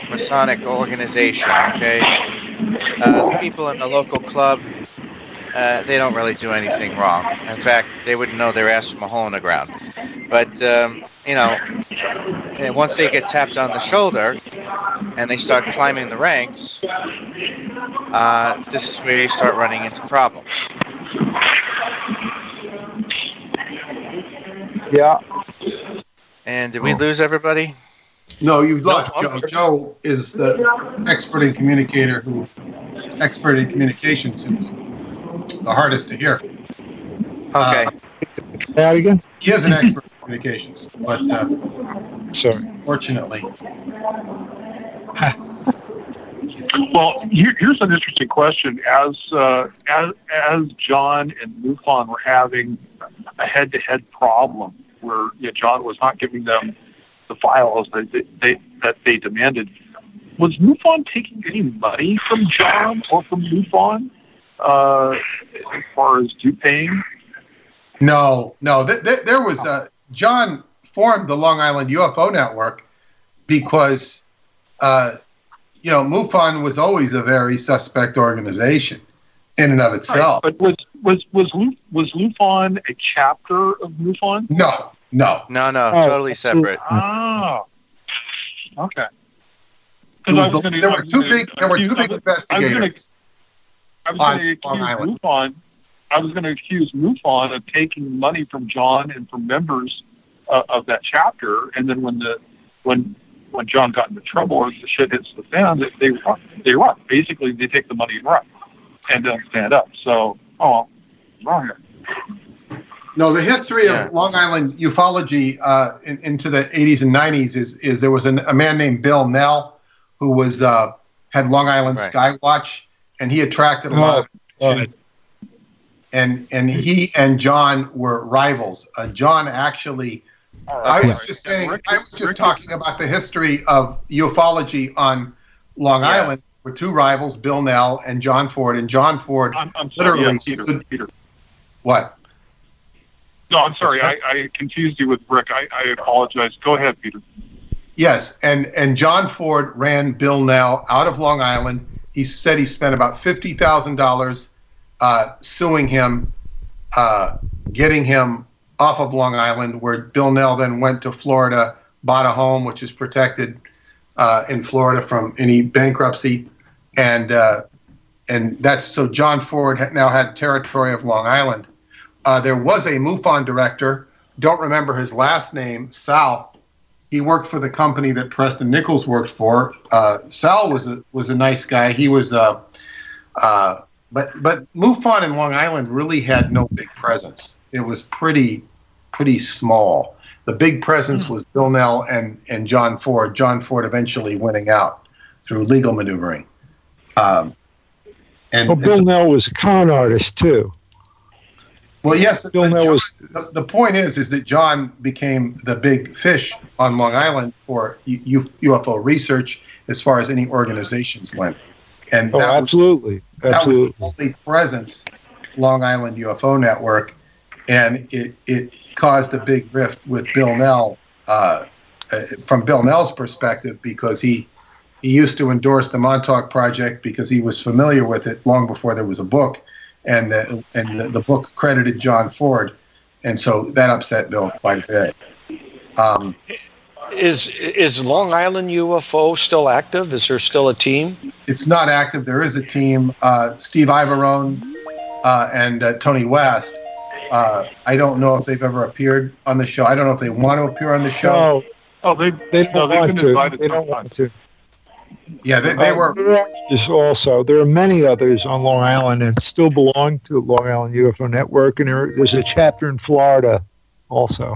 [SPEAKER 3] Masonic organization, okay? The people in the local club, they don't really do anything wrong. In fact, they wouldn't know their ass from a hole in the ground. But, you know, once they get tapped on the shoulder and they start climbing the ranks, this is where you start running into problems.
[SPEAKER 8] Yeah.
[SPEAKER 3] And did we lose everybody?
[SPEAKER 7] No, you lost Joe. Joe is the expert in communications, who's the hardest to hear.
[SPEAKER 3] Okay.
[SPEAKER 8] That again?
[SPEAKER 7] He is an expert in communications, but
[SPEAKER 8] sorry.
[SPEAKER 7] Fortunately.
[SPEAKER 6] Well, here's an interesting question. As John and MUFON were having a head-to-head problem, where John was not giving them the files that they demanded. Was MUFON taking any money from John or from MUFON as far as due paying?
[SPEAKER 7] No. There was John formed the Long Island UFO Network because MUFON was always a very suspect organization in and of itself.
[SPEAKER 6] Right, but was MUFON a chapter of MUFON?
[SPEAKER 7] No,
[SPEAKER 3] totally separate.
[SPEAKER 6] Ah, okay.
[SPEAKER 7] There were two big investigators.
[SPEAKER 6] I was going to accuse MUFON of taking money from John and from members of that chapter, and then when John got into trouble or the shit hits the fan, they run. Basically, they take the money and run and don't stand up. So, wrong here.
[SPEAKER 7] No, the history of Long Island ufology into the 80s and 90s is there was a man named Bill Nell who was had Long Island Skywatch, and he attracted a lot of attention. And he and John were rivals. John actually, I was just talking about the history of ufology on Long Island. There were two rivals, Bill Nell and John Ford. And John Ford literally
[SPEAKER 6] Peter.
[SPEAKER 7] What?
[SPEAKER 6] No, I'm sorry. I confused you with Rick. I apologize. Go ahead, Peter.
[SPEAKER 7] Yes, and John Ford ran Bill Nell out of Long Island. He said he spent about $50,000 suing him, getting him off of Long Island, where Bill Nell then went to Florida, bought a home which is protected in Florida from any bankruptcy, and that's so John Ford now had territory of Long Island. There was a MUFON director, don't remember his last name, Sal. He worked for the company that Preston Nichols worked for. Sal was a nice guy. He was, but MUFON in Long Island really had no big presence. It was pretty small. The big presence was Bill Nell and John Ford. John Ford eventually winning out through legal maneuvering. Bill
[SPEAKER 8] Nell was a con artist too.
[SPEAKER 7] Well, yes. The point is that John became the big fish on Long Island for UFO research as far as any organizations went, and
[SPEAKER 8] absolutely.
[SPEAKER 7] That was the only presence Long Island UFO Network, and it caused a big rift with Bill Nell from Bill Nell's perspective, because he used to endorse the Montauk Project because he was familiar with it long before there was a book. And the book credited John Ford, and so that upset Bill quite a bit.
[SPEAKER 5] Is Long Island UFO still active? Is there still a team?
[SPEAKER 7] It's not active. There is a team. Steve Ivarone and Tony West. I don't know if they've ever appeared on the show. I don't know if they want to appear on the show.
[SPEAKER 6] They don't want to. They don't want to.
[SPEAKER 7] Yeah, they were.
[SPEAKER 8] Also, there are many others on Long Island that still belong to Long Island UFO Network, and there's a chapter in Florida also.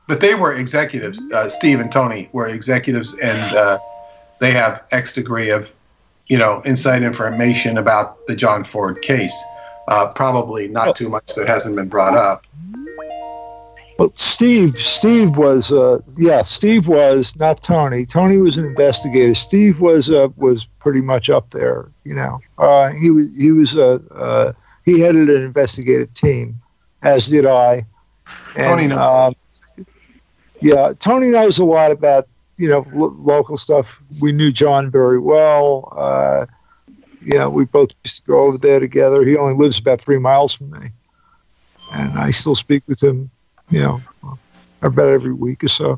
[SPEAKER 7] But they were executives. Steve and Tony were executives, and they have X degree of, inside information about the John Ford case. Probably not too much that hasn't been brought up.
[SPEAKER 8] Well, Steve was not Tony. Tony was an investigator. Steve was pretty much up there. He headed an investigative team, as did I. And,
[SPEAKER 7] Tony knows.
[SPEAKER 8] Tony knows a lot about local stuff. We knew John very well. We both used to go over there together. He only lives about 3 miles from me, and I still speak with him. About every week or so.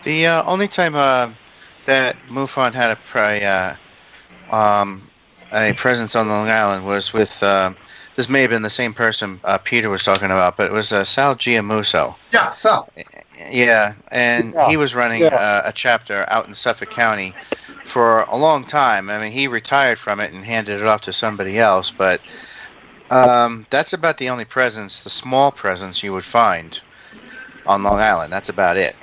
[SPEAKER 3] The only time that MUFON had a presence on Long Island was with this may have been the same person Peter was talking about, but it was Sal Giamuso.
[SPEAKER 7] Yeah, Sal.
[SPEAKER 3] Yeah, and he was running a chapter out in Suffolk County for a long time. I mean, he retired from it and handed it off to somebody else, but that's about the only presence, the small presence you would find on Long Island. That's about it.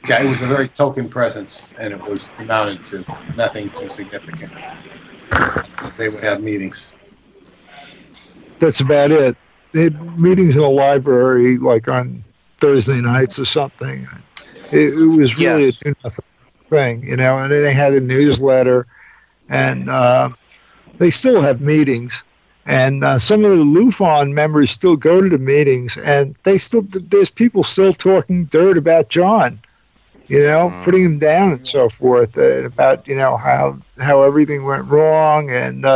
[SPEAKER 7] Yeah, it was a very token presence, and it was amounted to nothing too significant. They would have meetings.
[SPEAKER 8] That's about it. they had meetings in a library, like on Thursday nights or something. It was really a do-nothing thing, you know, and then they had a newsletter, and they still have meetings. And some of the MUFON members still go to the meetings, and there's people still talking dirt about John, you know, putting him down and so forth, about, you know, how everything went wrong, and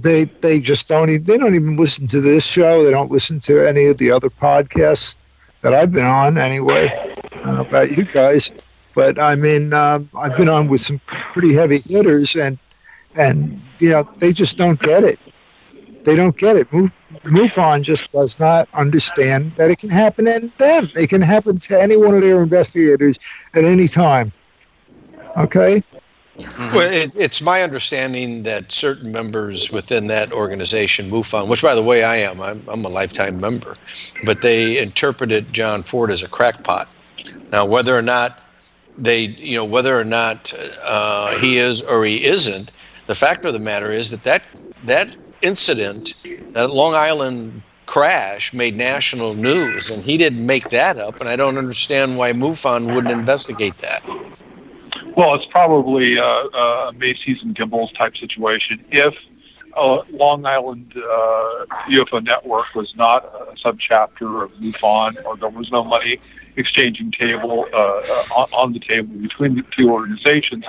[SPEAKER 8] they just don't even listen to this show. They don't listen to any of the other podcasts that I've been on anyway. I don't know about you guys, but I mean, I've been on with some pretty heavy hitters, and you know, they just don't get it. They don't get it. MUFON just does not understand that it can happen to them. It can happen to any one of their investigators at any time. Okay?
[SPEAKER 5] Well, it's my understanding that certain members within that organization, MUFON, which, by the way, I am. I'm a lifetime member. But they interpreted John Ford as a crackpot. Now, whether or not he is or he isn't, the fact of the matter is that incident, that Long Island crash, made national news, and he didn't make that up, and I don't understand why MUFON wouldn't investigate that.
[SPEAKER 6] Well, it's probably a Macy's and Gimbel's type situation. If Long Island UFO Network was not a subchapter of MUFON, or there was no money exchanging table on the table between the two organizations,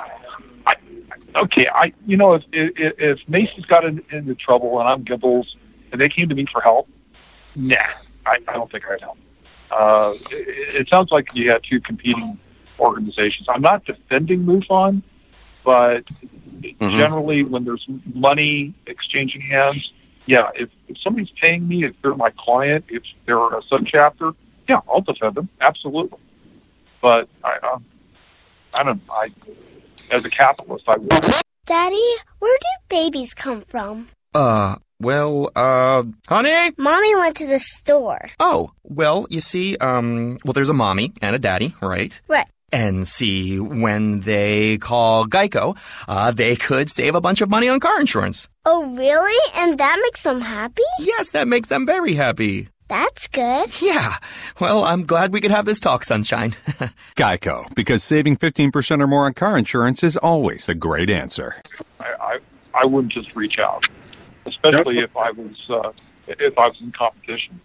[SPEAKER 6] if Macy's got into trouble and I'm Gimbel's and they came to me for help, nah, I don't think I'd help. It sounds like you had two competing organizations. I'm not defending MUFON, but generally when there's money exchanging hands, yeah, if somebody's paying me, if they're my client, if they're a subchapter, yeah, I'll defend them, absolutely. But I as a capitalist, I would.
[SPEAKER 10] Daddy, where do babies come from?
[SPEAKER 11] Honey?
[SPEAKER 10] Mommy went to the store.
[SPEAKER 11] Oh, well, you see, there's a mommy and a daddy, right?
[SPEAKER 10] Right.
[SPEAKER 11] And see, when they call Geico, they could save a bunch of money on car insurance.
[SPEAKER 10] Oh, really? And that makes them happy?
[SPEAKER 11] Yes, that makes them very happy.
[SPEAKER 10] That's good.
[SPEAKER 11] Yeah. Well, I'm glad we could have this talk, Sunshine.
[SPEAKER 12] Geico, because saving 15% or more on car insurance is always a great answer.
[SPEAKER 6] I wouldn't just reach out, especially if I was in competition.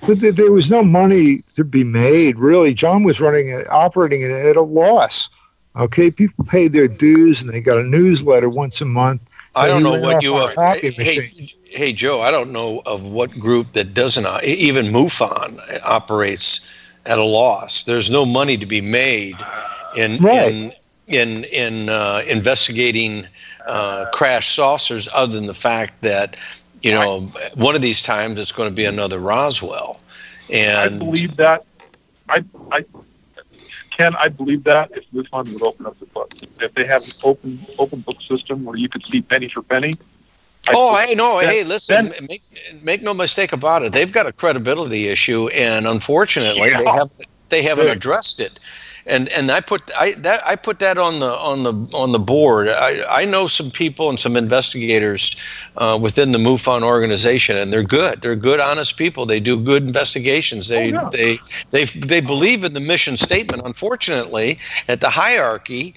[SPEAKER 8] But there was no money to be made, really. John was operating it at a loss. Okay, people paid their dues, and they got a newsletter once a month.
[SPEAKER 5] I don't know what you are. Hey, Joe, I don't know of what group that doesn't, even MUFON operates at a loss. There's no money to be made in investigating crash saucers, other than the fact that, you know, one of these times it's going to be another Roswell. And
[SPEAKER 6] I believe that. I believe that if MUFON would open up the books, if they have an open book system where you could see penny for penny.
[SPEAKER 5] Listen, make no mistake about it. They've got a credibility issue, and unfortunately, they haven't addressed it. And I put that on the board. I know some people and some investigators within the MUFON organization, and they're good. They're good, honest people. They do good investigations. They believe in the mission statement. Unfortunately, at the hierarchy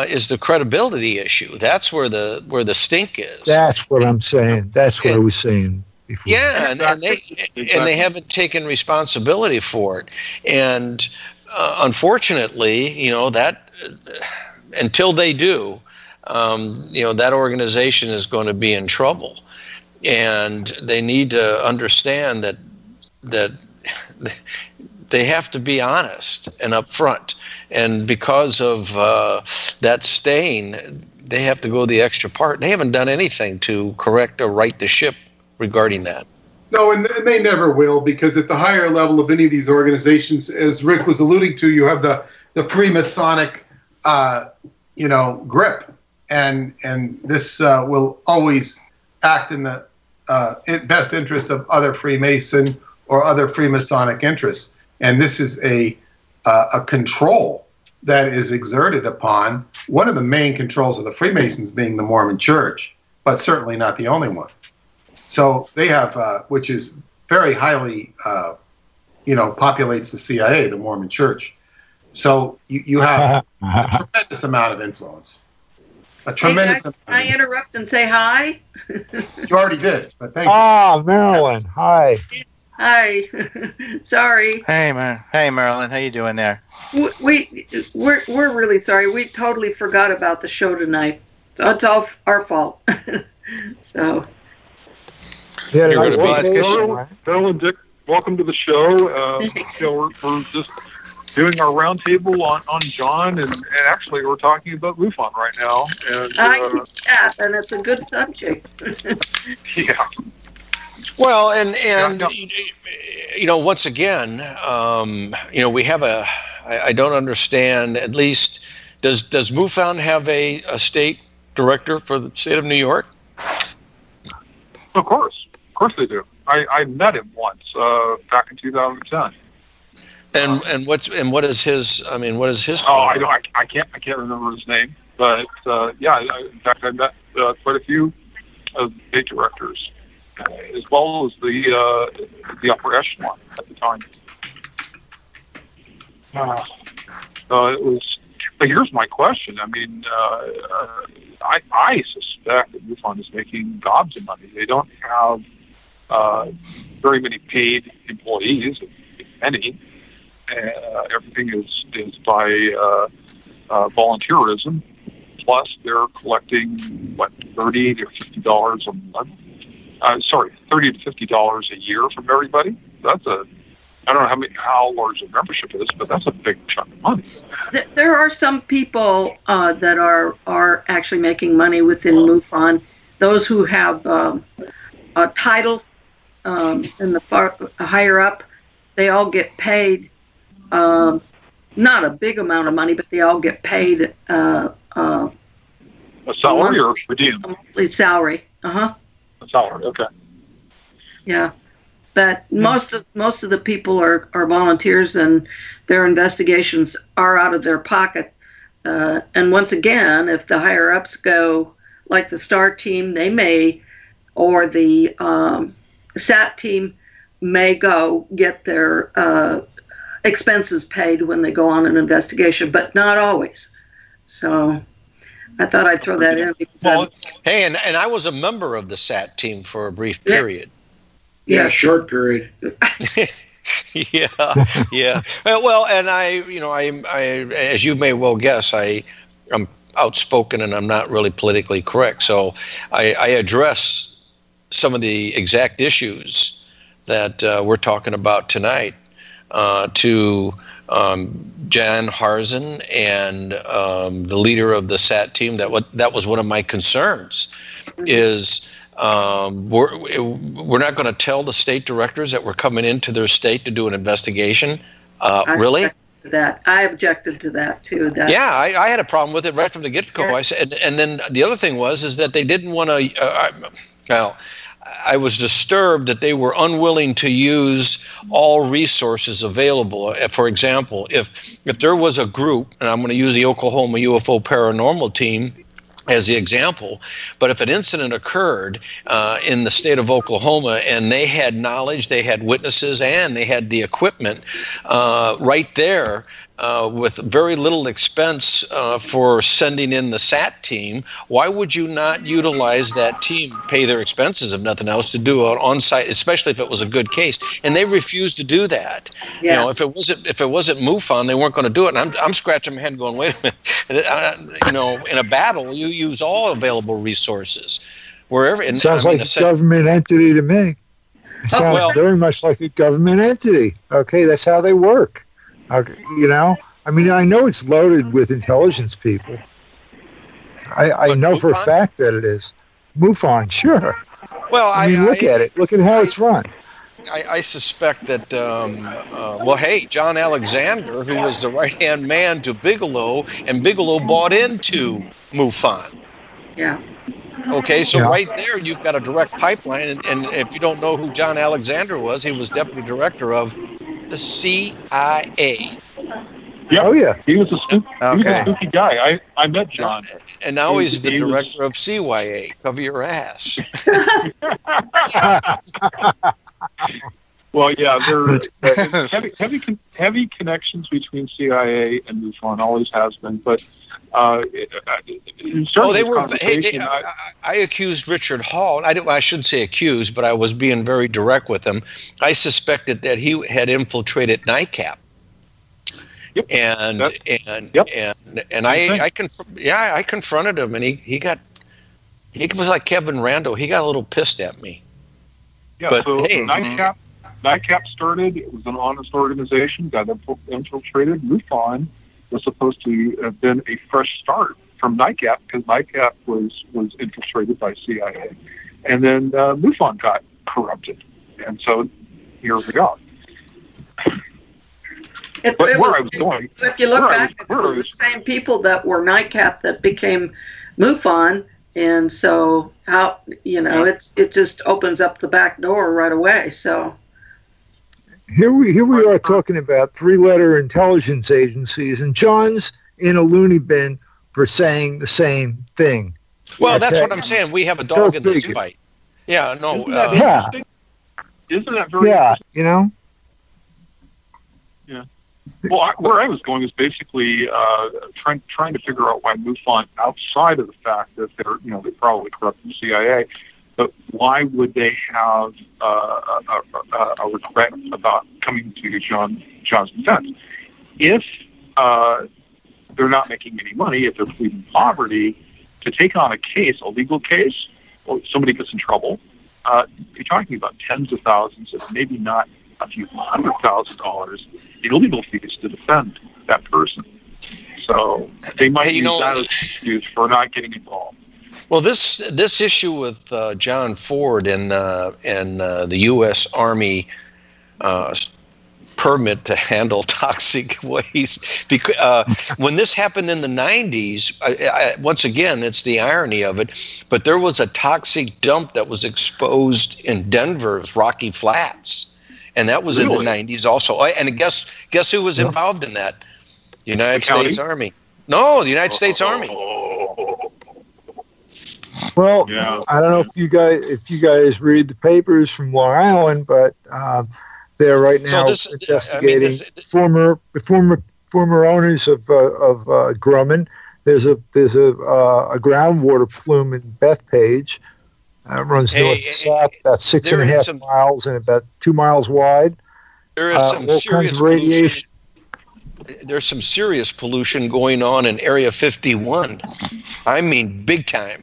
[SPEAKER 5] is the credibility issue. That's where the stink is.
[SPEAKER 8] That's what I'm saying. That's what I was saying before.
[SPEAKER 5] Yeah, and they haven't taken responsibility for it. And unfortunately, you know, that until they do, that organization is going to be in trouble, and they need to understand that they have to be honest and upfront. And because of that stain, they have to go the extra part. They haven't done anything to correct or right the ship regarding that.
[SPEAKER 7] No, and they never will, because at the higher level of any of these organizations, as Rick was alluding to, you have the Freemasonic, grip, and this will always act in the best interest of other Freemason or other Freemasonic interests, and this is a control that is exerted upon one of the main controls of the Freemasons being the Mormon Church, but certainly not the only one. So they have, which is very highly, populates the CIA, the Mormon Church. So you have a tremendous amount of influence. Can
[SPEAKER 13] I interrupt and say hi?
[SPEAKER 7] You already did, but thank you.
[SPEAKER 8] Ah, Marilyn, hi.
[SPEAKER 13] Hi. Sorry.
[SPEAKER 3] Hey, Marilyn, how you doing there?
[SPEAKER 13] We're really sorry. We totally forgot about the show tonight. It's all our fault. So.
[SPEAKER 8] Yeah,
[SPEAKER 6] Bill and Dick, welcome to the show. We're just doing our roundtable on John, and actually we're talking about MUFON right now.
[SPEAKER 13] And it's a good subject.
[SPEAKER 6] Yeah.
[SPEAKER 5] Well, and once again, we have I don't understand, at least, does MUFON have a state director for the state of New York?
[SPEAKER 6] Of course they do. I met him once back in 2010.
[SPEAKER 5] And what is his? I mean, what is his?
[SPEAKER 6] I can't remember his name, but in fact, I met quite a few of the state directors, as well as the upper echelon at the time. It was. But here's my question. I mean, I suspect that MUFON is making gobs of money. They don't have very many paid employees, if any. Everything is by volunteerism. Plus, they're collecting $30 to $50 a month. $30 to $50 a year from everybody. I don't know how large the membership is, but that's a big chunk of money.
[SPEAKER 13] There are some people that are actually making money within MUFON. Those who have a title in the higher up, they all get paid. Not a big amount of money, but they all get paid
[SPEAKER 6] a salary or per diem?
[SPEAKER 13] A monthly salary. A
[SPEAKER 6] salary. Okay.
[SPEAKER 13] Yeah. But most of the people are volunteers, and their investigations are out of their pocket. And once again, if the higher ups go, like the STAR team, they may, or the SAT team may go get their expenses paid when they go on an investigation, but not always. So I thought I'd throw that in.
[SPEAKER 5] Hey, and I was a member of the SAT team for a brief period.
[SPEAKER 14] Yeah, short period.
[SPEAKER 5] Yeah. Well, and I, as you may well guess, I'm outspoken and I'm not really politically correct. So I address some of the exact issues that we're talking about tonight to Jan Harzen and the leader of the SAT team. That was one of my concerns. Is we're not going to tell the state directors that we're coming into their state to do an investigation. Really?
[SPEAKER 13] I objected to that too.
[SPEAKER 5] Yeah, I had a problem with it right from the get-go. I said, and then the other thing is that they didn't want to. I was disturbed that they were unwilling to use all resources available. For example, if there was a group, and I'm going to use the Oklahoma UFO Paranormal Team as the example, but if an incident occurred in the state of Oklahoma and they had knowledge, they had witnesses, and they had the equipment right there with very little expense for sending in the SAT team, why would you not utilize that team, pay their expenses if nothing else, to do an on-site, especially if it was a good case? And they refused to do that. Yeah. If it wasn't MUFON, they weren't going to do it. And I'm scratching my head going, wait a minute. In a battle, you use all available resources. Wherever.
[SPEAKER 8] It sounds like a government entity to me. It sounds very much like a government entity. Okay, that's how they work. I mean, I know it's loaded with intelligence people. I know MUFON? For a fact that it is. MUFON, sure.
[SPEAKER 5] Well,
[SPEAKER 8] look at it. Look at how it's run.
[SPEAKER 5] I suspect that, John Alexander, who was the right-hand man to Bigelow, and Bigelow bought into MUFON.
[SPEAKER 13] Yeah.
[SPEAKER 5] Okay, so right there you've got a direct pipeline, and if you don't know who John Alexander was, he was deputy director of the CIA.
[SPEAKER 6] Yeah, Yeah.
[SPEAKER 8] Oh, yeah.
[SPEAKER 6] He was a spooky guy. I met John.
[SPEAKER 5] And now he's the director of CYA. Cover your ass.
[SPEAKER 6] Well, yeah, there heavy connections between CIA and MUFON, always has been. But
[SPEAKER 5] they were. I accused Richard Hall. I shouldn't say accused, but I was being very direct with him. I suspected that he had infiltrated NICAP.
[SPEAKER 6] Yep.
[SPEAKER 5] I confronted him, and he was like Kevin Rando. He got a little pissed at me.
[SPEAKER 6] Yeah.
[SPEAKER 5] But
[SPEAKER 6] so
[SPEAKER 5] hey,
[SPEAKER 6] NICAP started. It was an honest organization. Got infiltrated. MUFON was supposed to have been a fresh start from NICAP because NICAP was infiltrated by CIA, and then MUFON got corrupted, and so here we go.
[SPEAKER 13] If you look back, it was the same people that were NICAP that became MUFON, and so how it just opens up the back door right away. So
[SPEAKER 8] here we are talking about 3-letter intelligence agencies, and John's in a loony bin for saying the same thing.
[SPEAKER 5] Well, that's what I'm saying. We have a dog in this fight. Yeah, no.
[SPEAKER 6] Isn't that very
[SPEAKER 8] interesting?
[SPEAKER 6] Yeah. Well, where I was going is basically trying to figure out why MUFON, outside of the fact that they probably corrupted the CIA, but why would they have a regret about coming to John's defense? If they're not making any money, if they're pleading poverty, to take on a legal case, or somebody gets in trouble, you're talking about tens of thousands, if maybe not a few $100,000 in legal fees to defend that person. So they might use that as an excuse for not getting involved.
[SPEAKER 5] Well, this issue with John Ford and the U.S. Army permit to handle toxic waste, because when this happened in the 90s, once again, it's the irony of it, but there was a toxic dump that was exposed in Denver's Rocky Flats. And that was in the 90s also. And guess who was involved in that? United States Army. No, the United States Army.
[SPEAKER 8] Well, I don't know if you guys read the papers from Long Island, but they're right now investigating former owners of Grumman. There's a groundwater plume in Bethpage. Runs north to south, about 6.5 miles and about 2 miles wide.
[SPEAKER 5] There is some serious radiation. There's some serious pollution going on in Area 51. I mean, big time.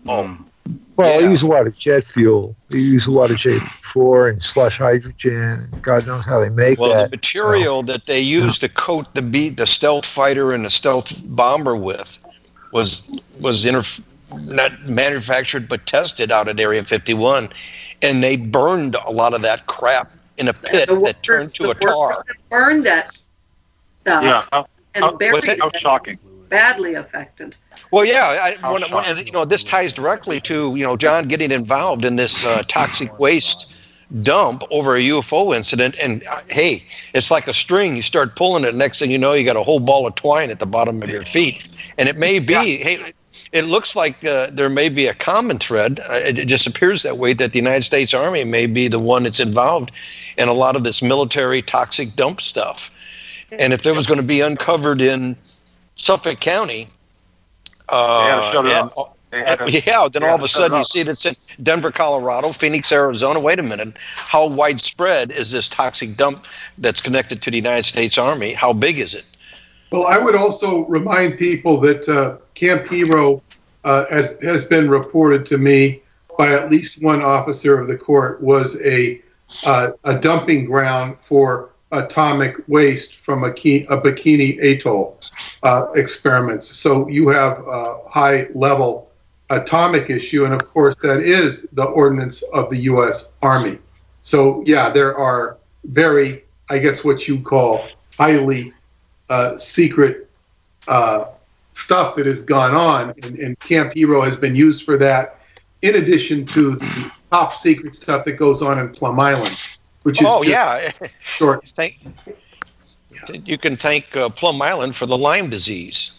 [SPEAKER 8] Well, they use a lot of jet fuel. They use a lot of J4 and slush hydrogen, and God knows how they make that.
[SPEAKER 5] Well, the material that they used to coat the stealth fighter and the stealth bomber with was not manufactured but tested out at Area 51, and they burned a lot of that crap in a pit that turned to a tar.
[SPEAKER 13] Burned that stuff.
[SPEAKER 6] Yeah,
[SPEAKER 13] and
[SPEAKER 6] how shocking.
[SPEAKER 13] Badly affected.
[SPEAKER 5] Well, yeah, this ties directly to John getting involved in this toxic waste dump over a UFO incident, and hey, it's like a string. You start pulling it, next thing you know, you got a whole ball of twine at the bottom of your feet, and it may be hey. It looks like there may be a common thread. It just appears that way, that the United States Army may be the one that's involved in a lot of this military toxic dump stuff. And if there was going to be uncovered in Suffolk County, then all of a sudden you see it's in Denver, Colorado, Phoenix, Arizona. Wait a minute. How widespread is this toxic dump that's connected to the United States Army? How big is it?
[SPEAKER 7] Well, I would also remind people that Camp Hero has been reported to me by at least one officer of the court was a dumping ground for atomic waste from a Bikini Atoll experiments. So you have a high-level atomic issue, and of course that is the ordinance of the U.S. Army. So yeah, there are very, I guess what you call highly secret stuff that has gone on, and Camp Hero has been used for that, in addition to the top secret stuff that goes on in Plum Island, which is short.
[SPEAKER 5] You can thank Plum Island for the Lyme disease.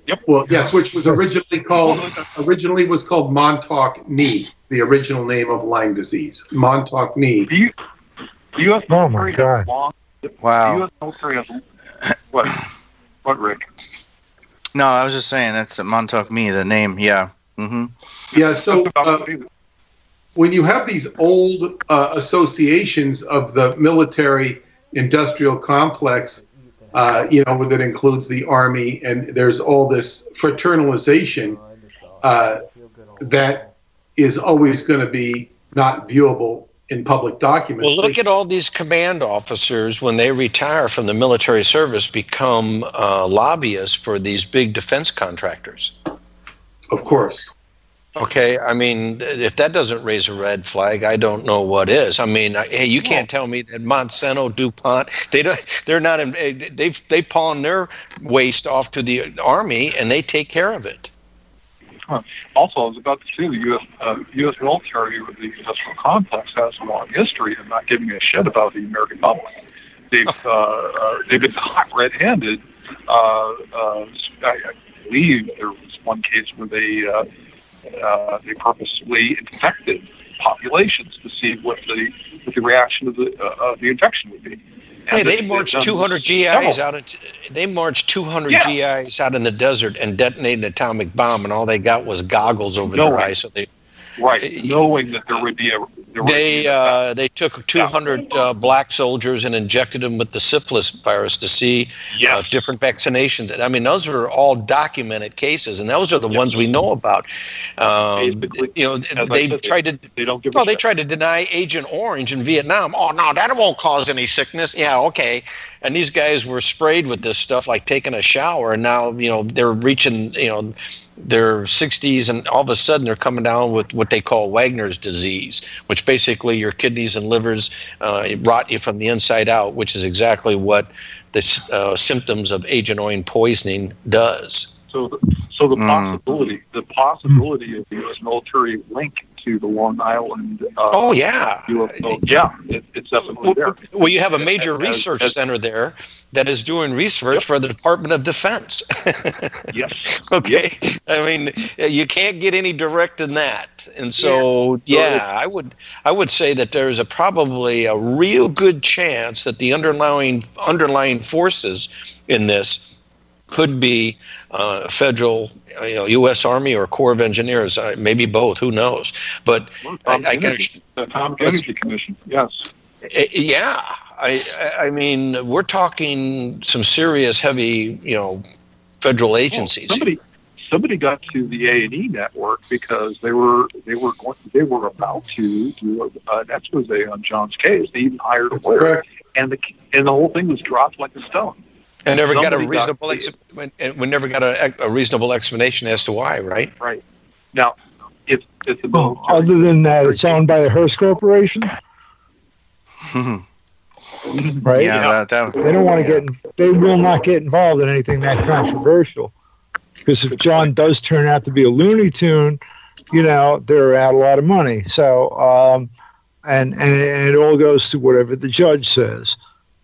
[SPEAKER 7] Yep. Well, yes, which was originally called Montauk Knee, the original name of Lyme disease. Montauk Knee.
[SPEAKER 6] The U.S.
[SPEAKER 8] Oh my God!
[SPEAKER 3] Wow.
[SPEAKER 6] The U.S. military has what? What, Rick?
[SPEAKER 3] No, I was just saying that's Montauk Me, the name. Yeah. Mm-hmm.
[SPEAKER 7] Yeah. So when you have these old associations of the military-industrial complex, that includes the Army, and there's all this fraternalization that is always going to be not viewable in public documents.
[SPEAKER 5] Well, look at all these command officers when they retire from the military service become lobbyists for these big defense contractors.
[SPEAKER 7] Of course.
[SPEAKER 5] Okay, I mean, if that doesn't raise a red flag, I don't know what is. I mean, hey, you can't tell me that Monsanto, DuPont, they pawn their waste off to the Army and they take care of it.
[SPEAKER 6] Also, I was about to say the U.S. military with the industrial complex has a long history of not giving a shit about the American public. They've been caught red-handed. I believe there was one case where they purposely infected populations to see what the reaction of the infection would be.
[SPEAKER 5] Hey, they marched 200 GIs out. They marched 200 GIs out in the desert and detonated an atomic bomb, and all they got was goggles over their eyes. So they,
[SPEAKER 6] knowing that there would be a.
[SPEAKER 5] They took 200 black soldiers and injected them with the syphilis virus to see different vaccinations. I mean, those are all documented cases, and those are the ones we know about. They tried to deny Agent Orange in Vietnam. Oh no, that won't cause any sickness. Yeah, okay. And these guys were sprayed with this stuff like taking a shower, and now they're reaching their 60s, and all of a sudden they're coming down with what they call Wagner's disease, which basically your kidneys and livers rot you from the inside out, which is exactly what the symptoms of Agent Orange poisoning does.
[SPEAKER 6] So the possibility of the U.S. military link to the Long Island. UFO, it's definitely there.
[SPEAKER 5] Well, you have a major research center there that is doing research for the Department of Defense.
[SPEAKER 6] Yes.
[SPEAKER 5] Okay. Yep. I mean, you can't get any direct than that, and so I would say that there's probably a real good chance that the underlying forces in this could be federal, U.S. Army or Corps of Engineers, maybe both. Who knows? But I can.
[SPEAKER 6] The Atomic Energy Commission. Yes.
[SPEAKER 5] Yeah. I mean, we're talking some serious, heavy, federal agencies.
[SPEAKER 6] Somebody got to the A&E network because they were about to do an expose on John's case. They even hired a lawyer, and the whole thing was dropped like a stone.
[SPEAKER 5] And never got a reasonable we never got a reasonable explanation as to why, right?
[SPEAKER 6] Right. Now, if the
[SPEAKER 8] other than that, it's owned by the Hearst Corporation. Right?
[SPEAKER 3] Yeah,
[SPEAKER 8] they don't want to they will not get involved in anything that controversial. Because if John does turn out to be a Looney Tune, they're out a lot of money. So, and it all goes to whatever the judge says.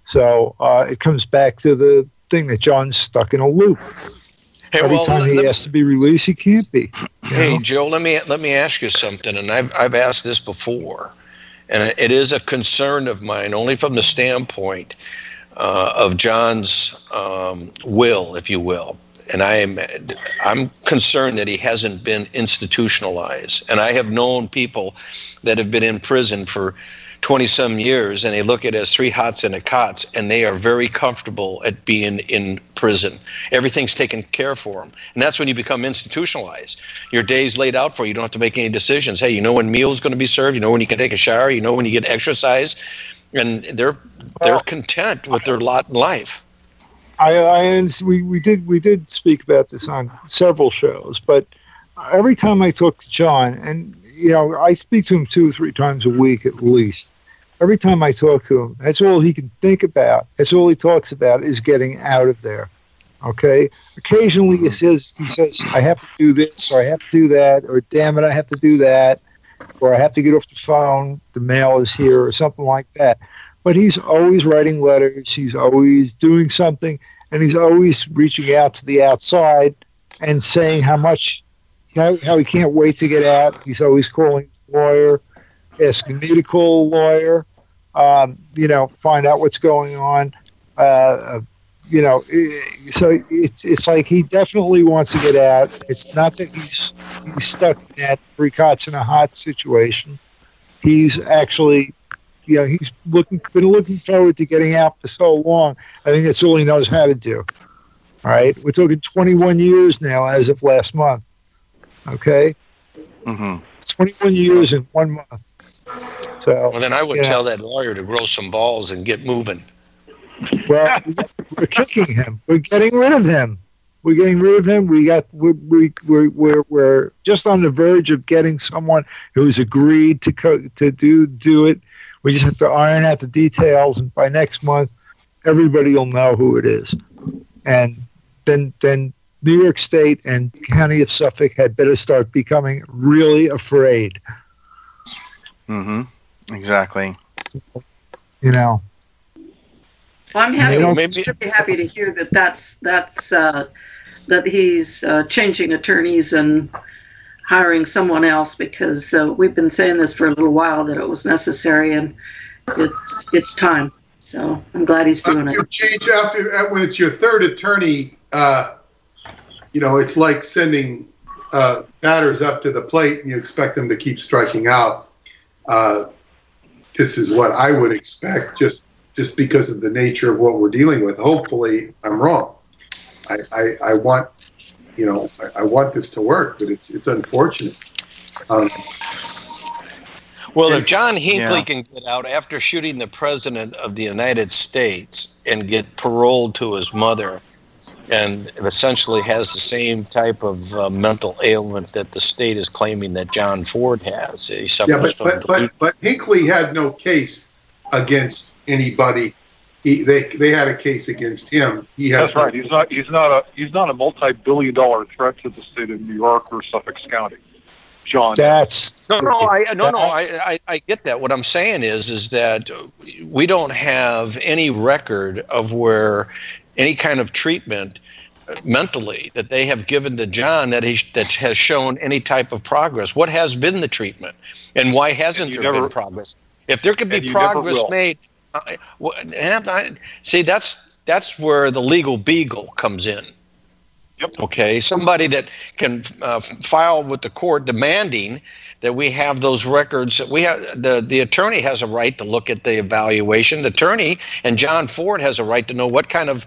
[SPEAKER 8] So it comes back to the thing that John's stuck in a loop.
[SPEAKER 5] Hey,
[SPEAKER 8] Every time he has to be released, he can't be.
[SPEAKER 5] Hey, Joe, let me ask you something, and I've asked this before, and it is a concern of mine, only from the standpoint of John's will, if you will. And I'm concerned that he hasn't been institutionalized. And I have known people that have been in prison for 20-some years, and they look at it as 3 hots and a cots, and they are very comfortable at being in prison. Everything's taken care for them. And that's when you become institutionalized. Your day's laid out for you. You don't have to make any decisions. Hey, you know when meal's going to be served. You know when you can take a shower. You know when you get exercise. And they're content with their lot in life.
[SPEAKER 8] We did speak about this on several shows, but every time I talk to John, and I speak to him 2 or 3 times a week at least. Every time I talk to him, that's all he can think about. That's all he talks about is getting out of there. Okay. Occasionally he says, I have to do this, or I have to do that, or damn it, I have to do that, or I have to get off the phone. The mail is here, or something like that. but he's always writing letters. He's always doing something, and he's always reaching out to the outside and saying how he can't wait to get out. He's always calling his lawyer, asking me to call a lawyer, find out what's going on. So it's like he definitely wants to get out. It's not that he's stuck in that three cots in a hot situation. He's actually, he's been looking forward to getting out for so long. I think that's all he knows how to do. All right, we're talking 21 years now, as of last month. Okay, 21 years in 1 month. So,
[SPEAKER 5] well, then I would tell that lawyer to grow some balls and get moving.
[SPEAKER 8] Well, we're kicking him. We're getting rid of him. We're just on the verge of getting someone who's agreed to do it. We just have to iron out the details, and by next month, everybody will know who it is. And then New York State and County of Suffolk had better start becoming really afraid.
[SPEAKER 3] Exactly.
[SPEAKER 13] Well, I'm really happy to hear that he's changing attorneys and hiring someone else, because we've been saying this for a little while, that it was necessary, and it's time. So I'm glad he's doing it.
[SPEAKER 7] Change when it's your third attorney. It's like sending batters up to the plate and you expect them to keep striking out. This is what I would expect, just because of the nature of what we're dealing with. Hopefully, I'm wrong. I want, I want this to work, but it's unfortunate.
[SPEAKER 5] Well, if John Hinckley can get out after shooting the President of the United States and get paroled to his mother, and essentially has the same type of mental ailment that the state is claiming that John Ford has. He suffers
[SPEAKER 7] but Hinckley had no case against anybody. They had a case against him.
[SPEAKER 6] That's right. He's not a multi-billion-dollar threat to the state of New York or Suffolk County. John.
[SPEAKER 5] I get that. What I'm saying is that we don't have any record of where any kind of treatment mentally that they have given to John that has shown any type of progress. What has been the treatment, and why hasn't there been progress? If there could be progress made, see, that's where the legal beagle comes in.
[SPEAKER 6] Yep.
[SPEAKER 5] Okay, somebody that can file with the court demanding that we have those records. We have the attorney has a right to look at the evaluation. The attorney and John Ford has a right to know what kind of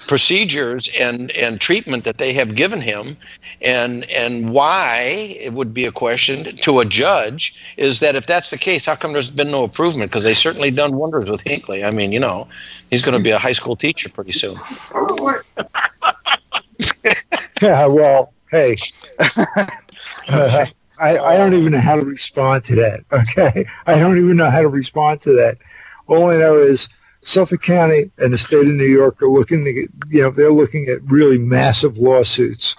[SPEAKER 5] procedures and treatment that they have given him, and why it would be a question to a judge is that if that's the case, how come there's been no improvement? Because they certainly done wonders with Hinckley. I mean, he's going to be a high school teacher pretty soon.
[SPEAKER 8] Yeah, well, hey, I don't even know how to respond to that. Okay, I don't even know how to respond to that. All I know is Suffolk County and the state of New York are looking to get, they're looking at really massive lawsuits,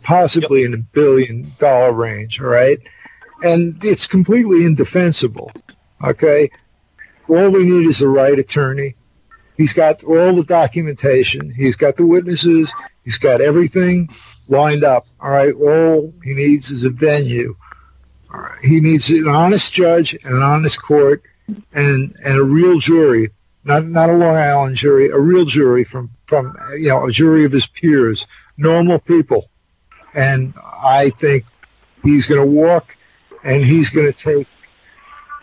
[SPEAKER 8] possibly in $1 billion range. All right, and it's completely indefensible. Okay, all we need is the right attorney. He's got all the documentation. He's got the witnesses. He's got everything lined up. All right. All he needs is a venue. All right. He needs an honest judge and an honest court and a real jury, not a Long Island jury, a real jury from a jury of his peers, normal people. And I think he's going to walk, and he's going to take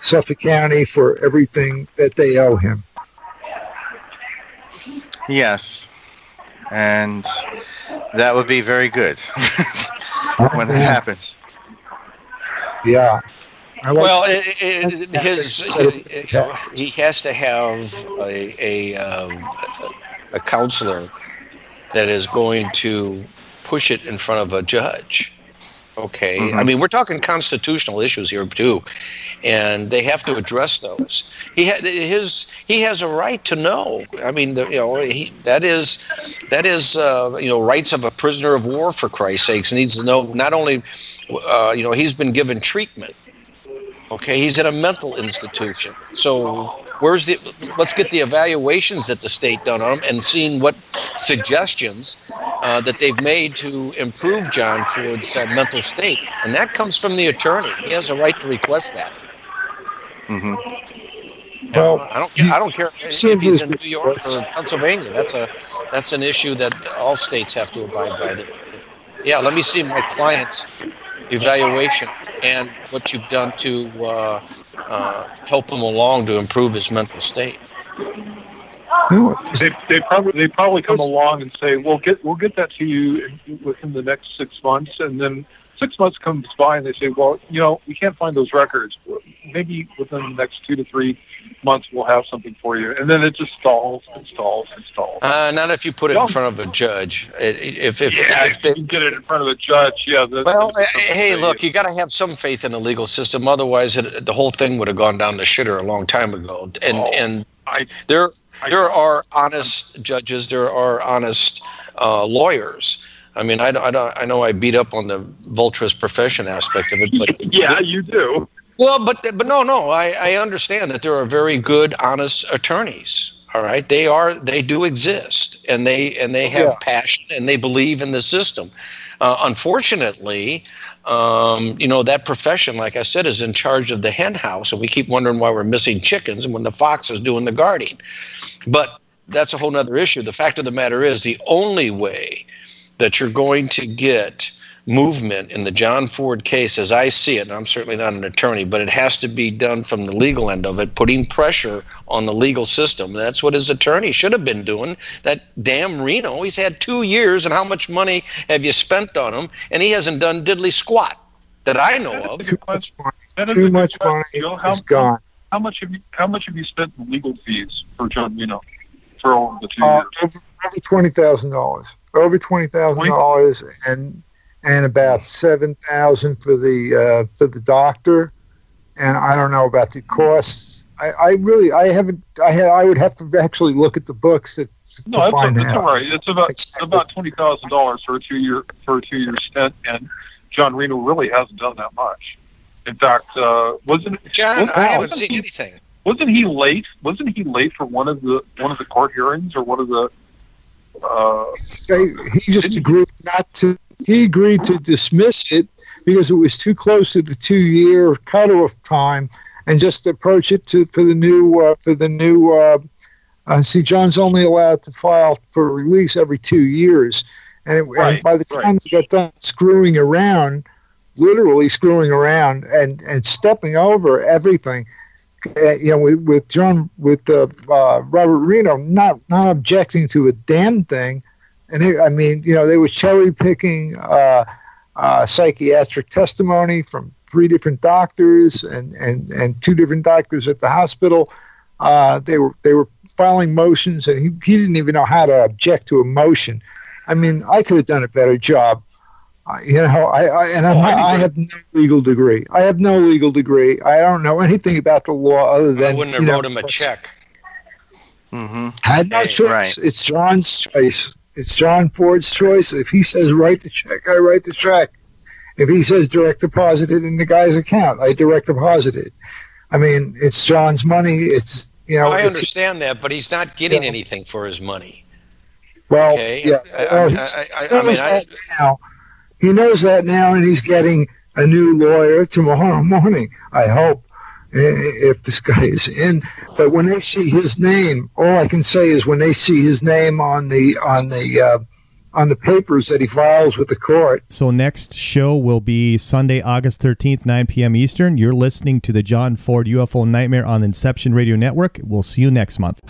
[SPEAKER 8] Suffolk County for everything that they owe him.
[SPEAKER 3] Yes, and that would be very good when that happens.
[SPEAKER 8] Yeah.
[SPEAKER 5] Well, he has to have a counselor that is going to push it in front of a judge. Okay, mm-hmm. I mean, we're talking constitutional issues here too, and they have to address those. He has a right to know. I mean, that is rights of a prisoner of war, for Christ's sakes. He needs to know not only he's been given treatment. Okay, he's at a mental institution. So let's get the evaluations that the state done on him and seeing what suggestions that they've made to improve John Ford's mental state. And that comes from the attorney. He has a right to request that.
[SPEAKER 3] Mm-hmm.
[SPEAKER 8] Well,
[SPEAKER 5] I don't care if he's in New York or Pennsylvania. That's an issue that all states have to abide by. Yeah, let me see my client's evaluation and what you've done to help him along to improve his mental state.
[SPEAKER 6] They probably come along and say, we'll get that to you within the next 6 months, and then 6 months comes by and they say, well, we can't find those records. Maybe within the next 2 to 3 months we'll have something for you, and then it just stalls.
[SPEAKER 5] Not if you put it in front of a judge. If they
[SPEAKER 6] can get it in front of a judge, yeah.
[SPEAKER 5] Hey, look, you got to have some faith in the legal system. Otherwise, the whole thing would have gone down the shitter a long time ago. There are honest judges. There are honest lawyers. I mean, I know I beat up on the vulturous profession aspect of it, but
[SPEAKER 6] yeah, you do.
[SPEAKER 5] Well, but no. I understand that there are very good, honest attorneys. All right, they do exist, and they have passion, and they believe in the system. Unfortunately, that profession, like I said, is in charge of the hen house, and we keep wondering why we're missing chickens when the fox is doing the guarding. But that's a whole other issue. The fact of the matter is, the only way that you're going to get movement in the John Ford case, as I see it, and I'm certainly not an attorney, but it has to be done from the legal end of it, putting pressure on the legal system. That's what his attorney should have been doing. That damn Reno, he's had 2 years, and how much money have you spent on him? And he hasn't done diddly squat that I know of.
[SPEAKER 8] Too much money is gone.
[SPEAKER 6] How much have you spent in legal fees for John Reno for over the 2 years?
[SPEAKER 8] Over $20,000. Over $20,000, and about $7,000 for the doctor, and I don't know about the costs. I would have to actually look at the books to find out.
[SPEAKER 6] That's all right. It's about $20,000 for a 2 year stint, and John Reno really hasn't done that much. In fact, I haven't seen anything. Wasn't he late? Wasn't he late for one of the court hearings or one of the?
[SPEAKER 8] He just agreed not to. He agreed to dismiss it because it was too close to the 2 year cutoff time, and just approach it for the new. See, John's only allowed to file for release every 2 years, and by the time they got done screwing around, literally screwing around and stepping over everything. With Robert Reno not objecting to a damn thing, and they were cherry picking psychiatric testimony from 3 different doctors and 2 different doctors at the hospital. They were filing motions, and he didn't even know how to object to a motion. I mean, I could have done a better job. I have no legal degree. I don't know anything about the law other than.
[SPEAKER 5] I wouldn't have wrote him a check.
[SPEAKER 3] Mm-hmm.
[SPEAKER 8] Had no choice. Right. It's John's choice. It's John Ford's choice. If he says write the check, I write the check. If he says direct deposit it in the guy's account, I direct deposit it. I mean, it's John's money. It's
[SPEAKER 5] I understand that, but he's not getting anything for his money.
[SPEAKER 8] Well,
[SPEAKER 5] okay?
[SPEAKER 8] He knows that now, and he's getting a new lawyer tomorrow morning, I hope, if this guy is in. But when they see his name, all I can say is when they see his name on the papers that he files with the court.
[SPEAKER 2] So next show will be Sunday, August 13th, 9 p.m. Eastern. You're listening to the John Ford UFO Nightmare on the Inception Radio Network. We'll see you next month.